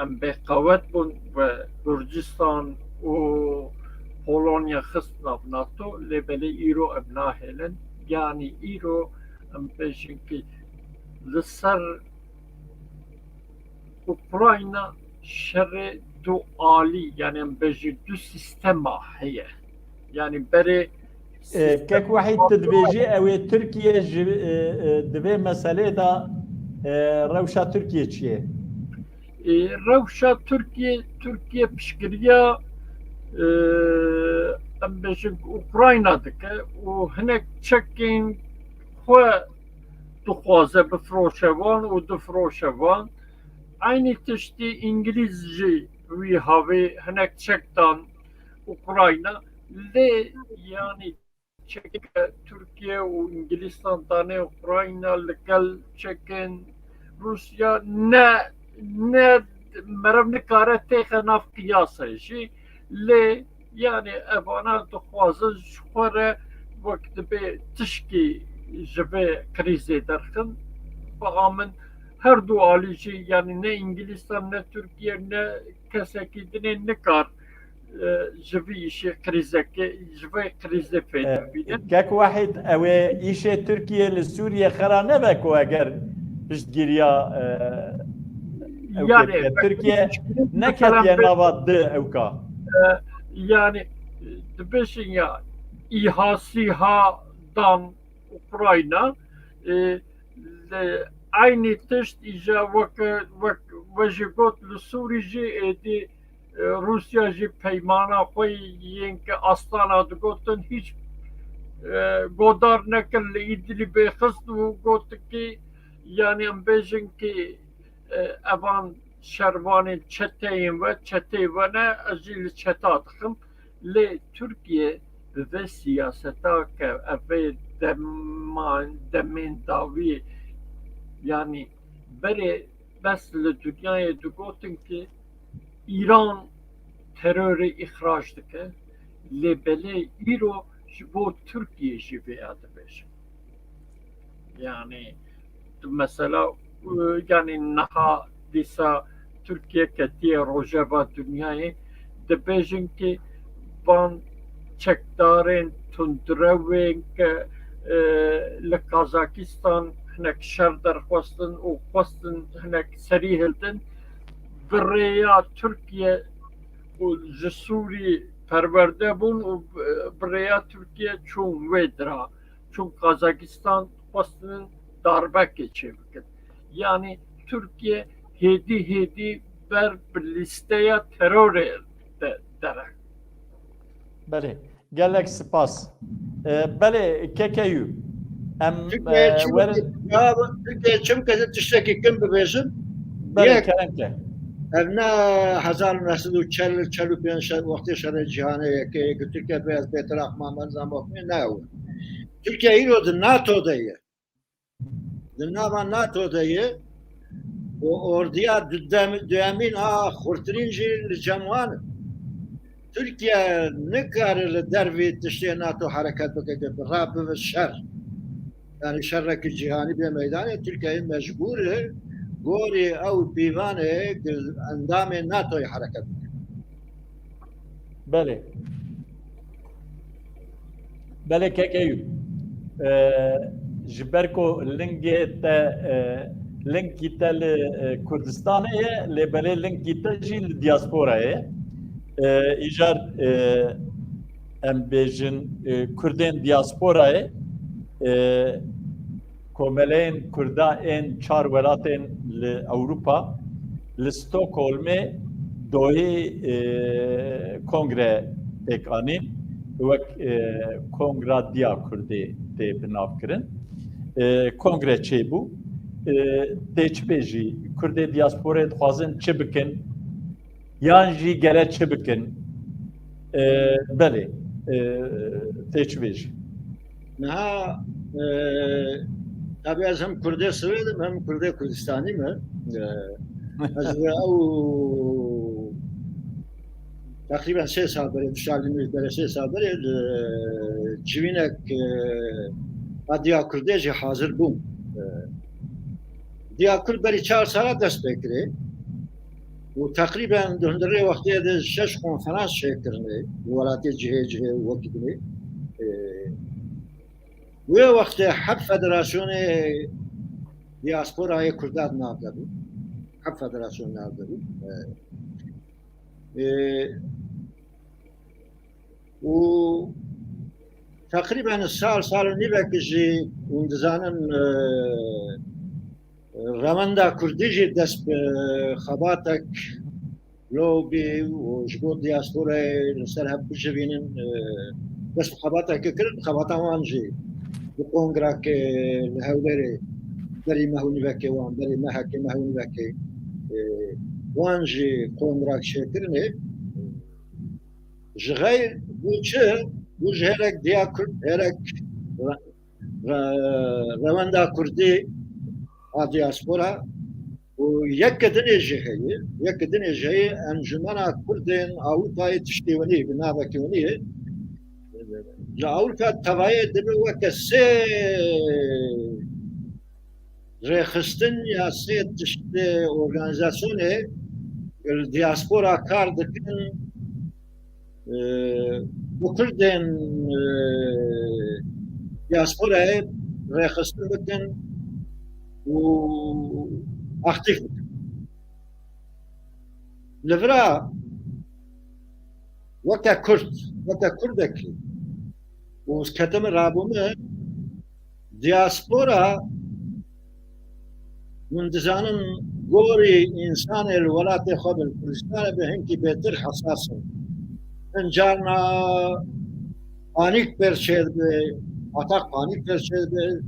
em bêqewet bûn ve Gürcistan û Polonya xist nav NATO, lê belê îro em nahêlin. Yani îro em bêjin kî li ser Ukrayna şerê du alî, yani em bêjin du sistema heye. Yani berê kek wahîd tu dibêjî ew ê Tirkiye ji divê meselê da rewşa Tirkiye çi ye? Rewşa Tirkiye piştgiriya em bêjin Ukrayna dike û hinek çekên xwe dixwaze bifiroşe wan û difiroşe wan. Aynî tiştî İngiliz jî wî havê hinek çek dan Ukrayna. Lê yanî çeke Türkiye û İngîlistan danê Ukrayna li gel çekên Rusya ne meriv nikare têxe nav qiyasê jî. Lê yani evana dixwazin ji xwe re wek dibe tişkî ji vê krîzê derxin. Baha min her du alî jî yani ne İngîlistan ne Türkiye ne kesekî dinê nikar ji vî îşê krîzekê ji vê krîzê fêr bînin. Kek wahîd ew ê îşê Tirkiye li Sûriye xera nebe ku eger piştgiriya Yani Tirkiye neketiye nava di ewka. Yani dibêjin ya îhasîha dan Ukrayna aynî tişt îja wek we jî got li Sûrî jî êdî Rusya jî peymana xwe yên ki Astana digotin hiç godar nekir li İdlibê xist û gotin kî yani em bêjin kî evan şervanên çeteyên ve çetê ve ne ez jî li çeta dikim. Lê Tirkiye bi vê siyaseta ke ev ê demên dawî yani berê bes li dunyayê digotin ki İran terörü ihraç dike. Lê belê îro ji bo Tirkiye jî vêya dibêjin. Yani mesela yani niha dîsa Türkiye ketiye rojeva dünyayê dibêjin ki van çekdarên tundrewên ke li Kazakistan hinek şer derxwestin û xwestin hinek serî hildin bi rêya Tirkiye û ji Sûrî perwerde bûn û bi rêya Tirkiye çûn wê dira. Çûn Kazakistan xwestinin darbekê çêbikin. Yani Türkiye hêdî ber bi lîsteya terorê dere. Belê, gelek spas. Belê kekeyû. Em Türkiye çim keze tiştekî kim bibêjin? belê keremke. Ev ne 1945 wextê şerê cîhanê yekê Türkiye beyaz bêtiraf Mamed Zamokî ne ew. Türkiye îro di NATO'da ye. Di nava NATO'da ye û orduya duyemîn a xurtirîn jî li cem wan in. Türkiye nikare li dervê tiştê NATO hereket bike bi rabive şer. yani şerreki cihani bir meydanı Türkiye mecburi gori ev pivane endam NATO'ya hareket. بله بله كيكيو جبركو لينكي تل كردستان لبلي لينكي تجي الدياسبورا ايجار ام بيجن كردين دياسبورا كوملين كردا ان چار ولاتن لاوروبا لستوكهولم دوهي كونغري اكانين وك كونغرا ديا كردي تي بنافكرن كونغري چيبو تيچبيجي كردي دياسبورا خوازن چبكن يانجي گره چبكن بله تيچبيجي نها tabii az hem Kürt'e söyledim hem Kürt'e Kürdistan'ı mı? Az o takriben 3 saat böyle dışarıdayız böyle 3 saat böyle civinek Diya Kürt'e hazır bum. Diya Kürt beri 4 saat dest bekliyor. Bu takriben döndürüyor vaktiye de 6 konferans şeklinde. Yuvalatı cihe vakitini. Bu vakti Hep Federasyonu Diaspora'yı Kürt'e navladı. Hep Federasyonu navladı. O takriben sal nivekişi undizanın Ramanda Kürdici dest xabatak lobi و جبور دیاسپورای سر هب بجوینن دست خباتا که کرد خباتا وانجی بقونگرا که هولری بری مهونی وکی وان بری مهکی مهونی وکی وانجی قونگرا شکرنه جغیر بوچه بوچ هرک دیا کرد هرک رواندا کردی دیاسپورا و یک دنیا جهی انجمنا کردن آوروپای تشتیونی بنابکیونی لأوروپا تبعی دبی وکه سه رخستن یا سه تشت ارگانیزاسیونه دیاسپورا کار دکن بکردن دیاسپورا رخستن بکن و aktif. Levra vaka Kurdaki bu ketemi rabumu diaspora mundizanın gori insan el velatı xabil Kurdistan be henki betir hassasın. Encarna panik perçede atak panik perçede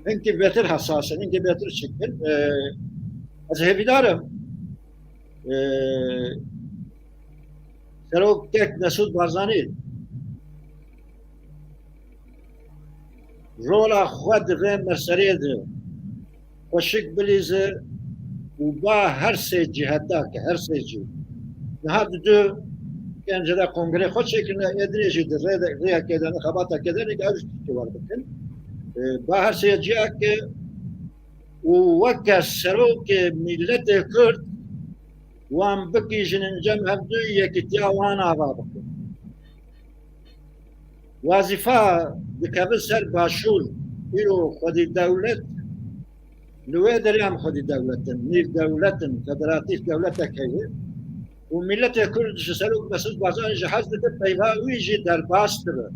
henki betir hassasın, henki betir çıkır. از هیدارم سرو تک مسعود بارزانی رولا خود و مرسریه خوشک بلیزه و با هر سه جهتا که هر سه جه نهاد دو کنجده کنگره خود شکلنه ادریجی در ریا کدن خباتا کدن که اوش که وارد بکن با هر سه جه که ووكا السروك ملة كرد وان بكي جننجم هبدو يكتيا وانا بابك وظيفة بكابل سر باشول إلو خدي الدولة لوي دريام خدي دولة نير دولة فدراتيف دولة كيه وملة كرد سروك مسؤول بازان جهاز ده بيها ويجي در باستر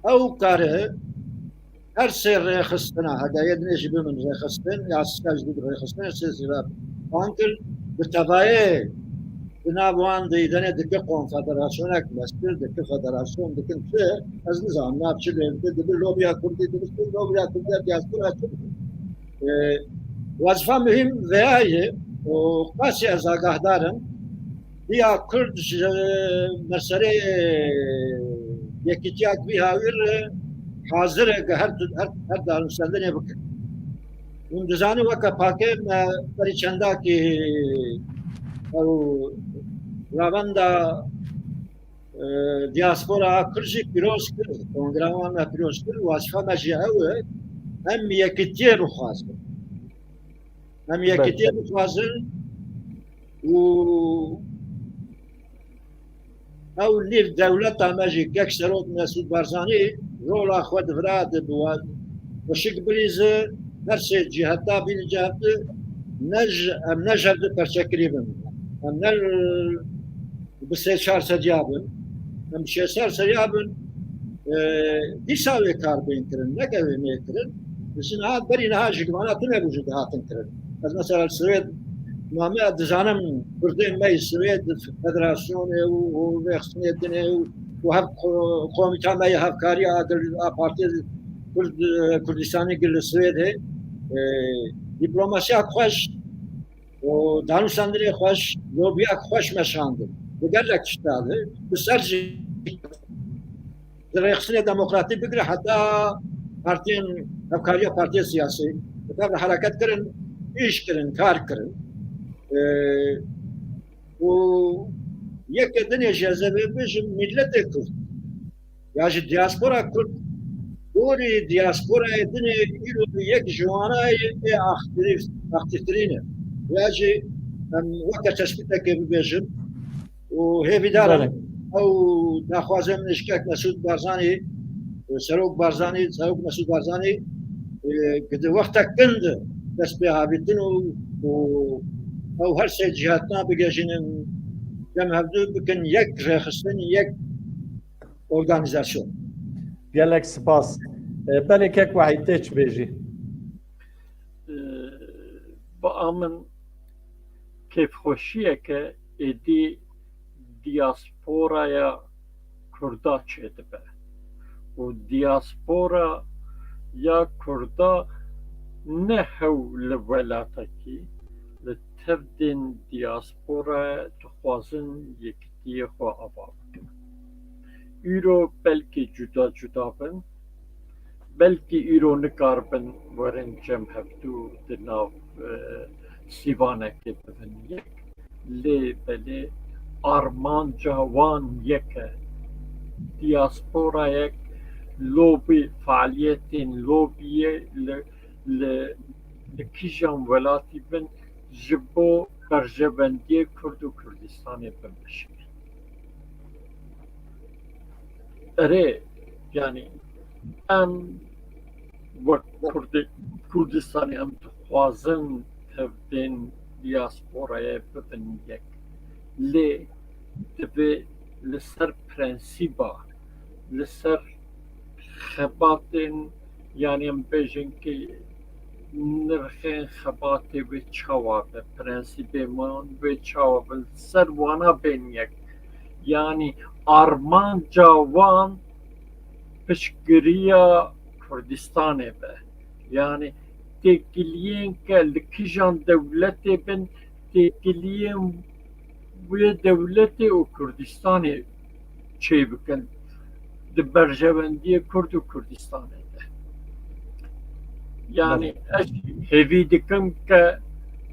أو كاره her şey rehistana, hada yedneşi bimin rehistan, ya skajdi rehistana sezira. Ankır bu tabaye binabuan deydene dike konfederasyona kmestir, dike federasyon, dike şey, az nizam ne yapçılar, de bir lobiya kurdu, de lobiya kurdu, diaspora açıldı. Vazifa mühim veya o kasi az agahdarın, ya Kürt mesele yekitiyak bir havir hazır her darın sende ne bakın. Undizani vaka pake bari çanda ki ravanda دیاسپۆرا کورژی پیرۆز کرد کۆنگراوانە پیرۆز کرد واسفەمەژی ئەوە ئەم یەکیتیە ڕوخوازن ئەم یەکیتیە ڕوخوازن و ئەو لیر دەولەتە مەژی کەک سەرۆک مەسعود بارزانî ڕۆڵا خۆ دڤرا دەبووە وشک بریزە هەر سێ جیهەتا بینی جیهەت ئەم نەژەردە پەرچەکری بن ئەم نەر بسێ چار سەریا بن ئەم شێسەر سەریا بن دیساوێ کاربینکردن نەکەوێ مێکردن بچن هات بەری نەها ژگمانە نەبوو هاتن کردن ئەس مەسەلا سوێد مامە دەزانم کوردێن مەی سوێد فەدراسیۆنێ و وێخستنێتنێ و هەر کۆمیتامای هەفکاری ئاپارتێ کوردستانی گر لە سوێد هەیە دیپلۆماسیا خۆش و دانوستاندنێ خۆش لۆبیا خۆش مەشاندن بگەرێک شتادە بسەر ڕێخستنێ دەمۆکراتی بگرە حتا پارتێن هەفکاریە پارتێ سیاسی بەتابە حرەکەتکردن ئیشکردن کارکردن و یەکە دنێ ژێزەبێ بژم میلەتێ کورد یاژی دیاسپۆرا کورد دوری دیاسپۆرای دنێ ئیرۆ یەک ژوانای ئاخترترینە یاژی وەکە تەسبیتەکە ببێژم و هێویدارم ئەو داخوازم نشکێک مەسعود بارزانî سەرۆک بارزانî سەرۆک مەسعود بارزانî وەختە کند دەست پێ هاویتن و ئەو هەر سێ جیهاتنا بگەژێنن دەم هەردوو بکەن یەک ڕێخستن یەک ئۆرگانیزاسیۆن gelek spas belekek wahîd tê çi bêjî بە من kêfxweşiyeke êdî دیاسپۆرaya Kurda çê dibe û دیاسپۆra ya Kurda ne hew li welatekî li tevdên دیاسپۆraya dixwazin yekitiyê xwe ava bikin îro belkî cuda cuda bin belkî îro nikarbin werin cem hevdû di nav sîvanekê bibin yek lê belê armanca wan yek e دیاسپۆrayek lobî faaliyetên lobiyê li kîjan welatî bin ji bo berjevendiyê Kurd û Kurdistanê bimeşin erê yanî em wek Kurdistanê em dixwazin tevdên دیاسپۆrayê bibin yek lê divê li ser prensîba li ser xebatên yanî em bêjin ki nirxên xebatê wê çawa be prensîbê wan wê çawa be ser wana bên yek yanî armanca wan piştgiriya Kurdistanê be yanî têkiliyên ke li kîjan dewletê bin têkiliyên wê dewletê û Kurdistanê çê bikin di berjevendiyê Kurd û Kurdistanê de yanî ez hêvî dikim ke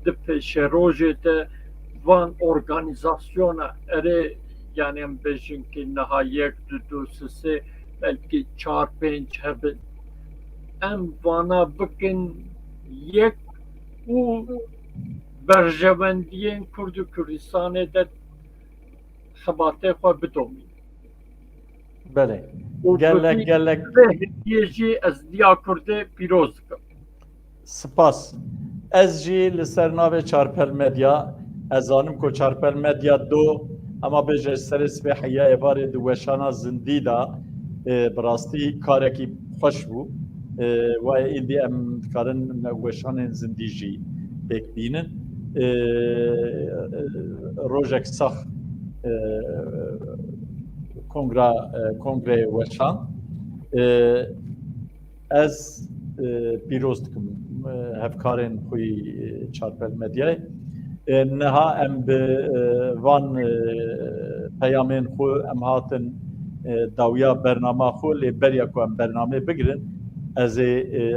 di pêşerojê de van organîzasyona erê yanî em bêjin ki niha yek du du sê belkî çar pênc hebin em vana bikin yek û berjevendiyên Kurd û Kurdistanê de xebatê xwe bidomîn belê gelek hediye jî ez diya Kurdê pîroz dikim spas ez jî li ser navê Çarpel Medya ez zanim ku Çarpel Medya do ema bêje serê sibê heya êvarê di weşana zindî da bi rastî karekî xweş bû wayê îdî em dikarin weşanên zindî jî pêk bînin rojek sax kongre weşan ez pîroz dikim hevkarên xwe Çarpel Medyayê niha em bi van peyamên xwe em hatin dawiya bernama xwe lê beriya ku em bernamê bigirin ez ê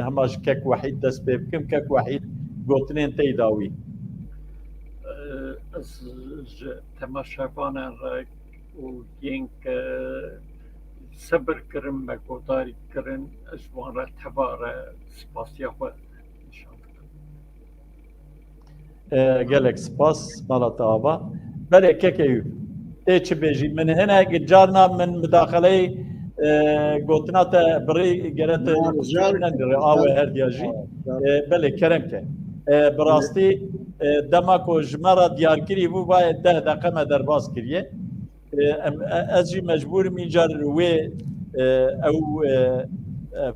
hema ji kek wehîd dest pê bikim kek wehîd gotinên tey dawî ez ji temaşevanan re û و ينك صبر كرن مقوداري كرن أزوانا تبارة سباسيا إن شاء الله. gelek spas malata ava bele kekeyü eçi beji min hene gicarna min müdahaley gotina te biri gerete nendir awe her diyaji bele keremke براستی دما کو جمره دیار کری بو باید 10 دقیقه درباز کریه از جی مجبور میجار و او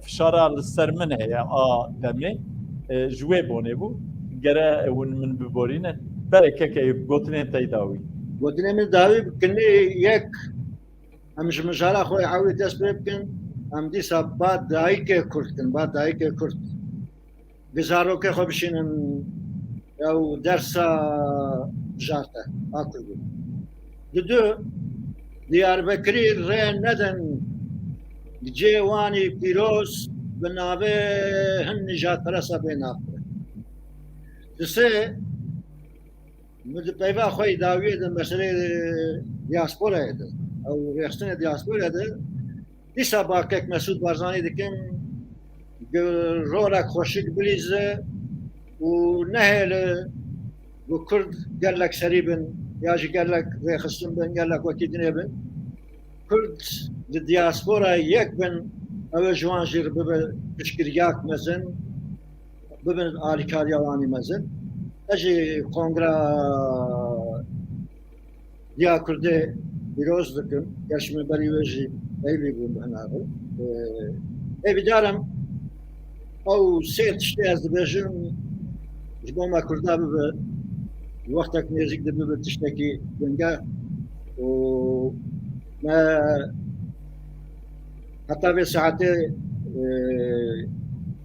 فشار سر من هي دمه جوی بونه بو گره اون من ببورینه برکه که گوتنه تایداوی گوتنه من داوی کنی یک همش مجال خوی عاوی دست بکن هم دیسا بعد دایی که کرد کن بعد دایی که کرد گزارو که خوب بشینن او درس جارته آکل بود دو دیاربکری رین ندن جوانی پیروز بنابه هن نجات پرسا بینافره دسه مدپیوا خوی داوی دن مسئله دیاسپورا ایده او ریاستن دیاسپورا ایده دیسا باکک مسعود بارزانی دکن رولك خوشك بليزة ونهل وكرد قال لك سريبن ياجي قال لك ذي خصم بن قال لك وكيد نبن كرد الدياسبورا يكبن او جوان جير ببن تشكرياك مزن ببن آلي كاريواني مزن اجي كونغرا ديا كردي بيروز دكم يشمي بري وجي ايلي بون هنابل اي بدارم او سير تشتي از دبجن جبو ما كردا بب وقتك نيزيك دبب تشتكي بنجا و ما حتى في ساعتي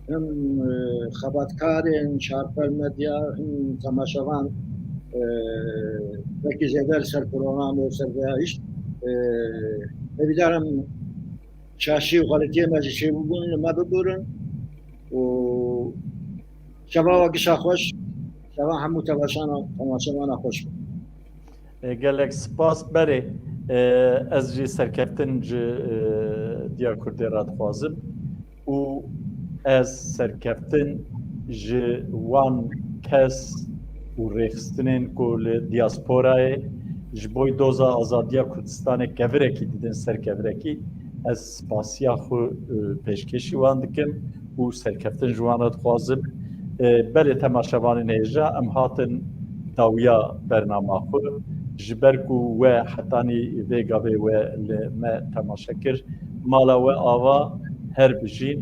هم خباتكارين شارب المديا هم تماشوان بكي زيدال سر كورونا و سر بهايش بدارم شاشي وغلطية ما جيشي بقول ما بقولن و شباب قشا خوش شباب همو تباشانا تماشانا خوش gelek spas bere ez jî serkeftin ji Diya Kurdê re dixwazim û ez serkeftin ji wan kes û rêxistinên ku li diasporayê ji bo doza azadiya Kurdistanê kevirekî didin serkevirekî ez spasiya xwe pêşkêşî wan dikim û serkeftin ji wan re dixwazim belê temaşevanên hêja em hatin dawiya bernama xwe ji ber ku we hetanî vê gavê we li me temaşe kir mala we ava her bijîn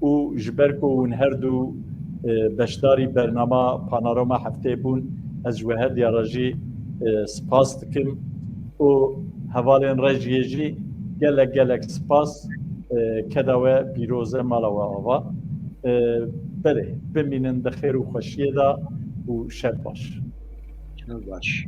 û ji ber ku hûn her du beşdarî bernama panorama heftê bûn ez ji we her diyara jî spas dikim û hevalên rejiyê jî gelek gelek spas keda we pîroz e mala we ava belê bimînin di xêr û xweşiyê da û şev baş. Şev baş.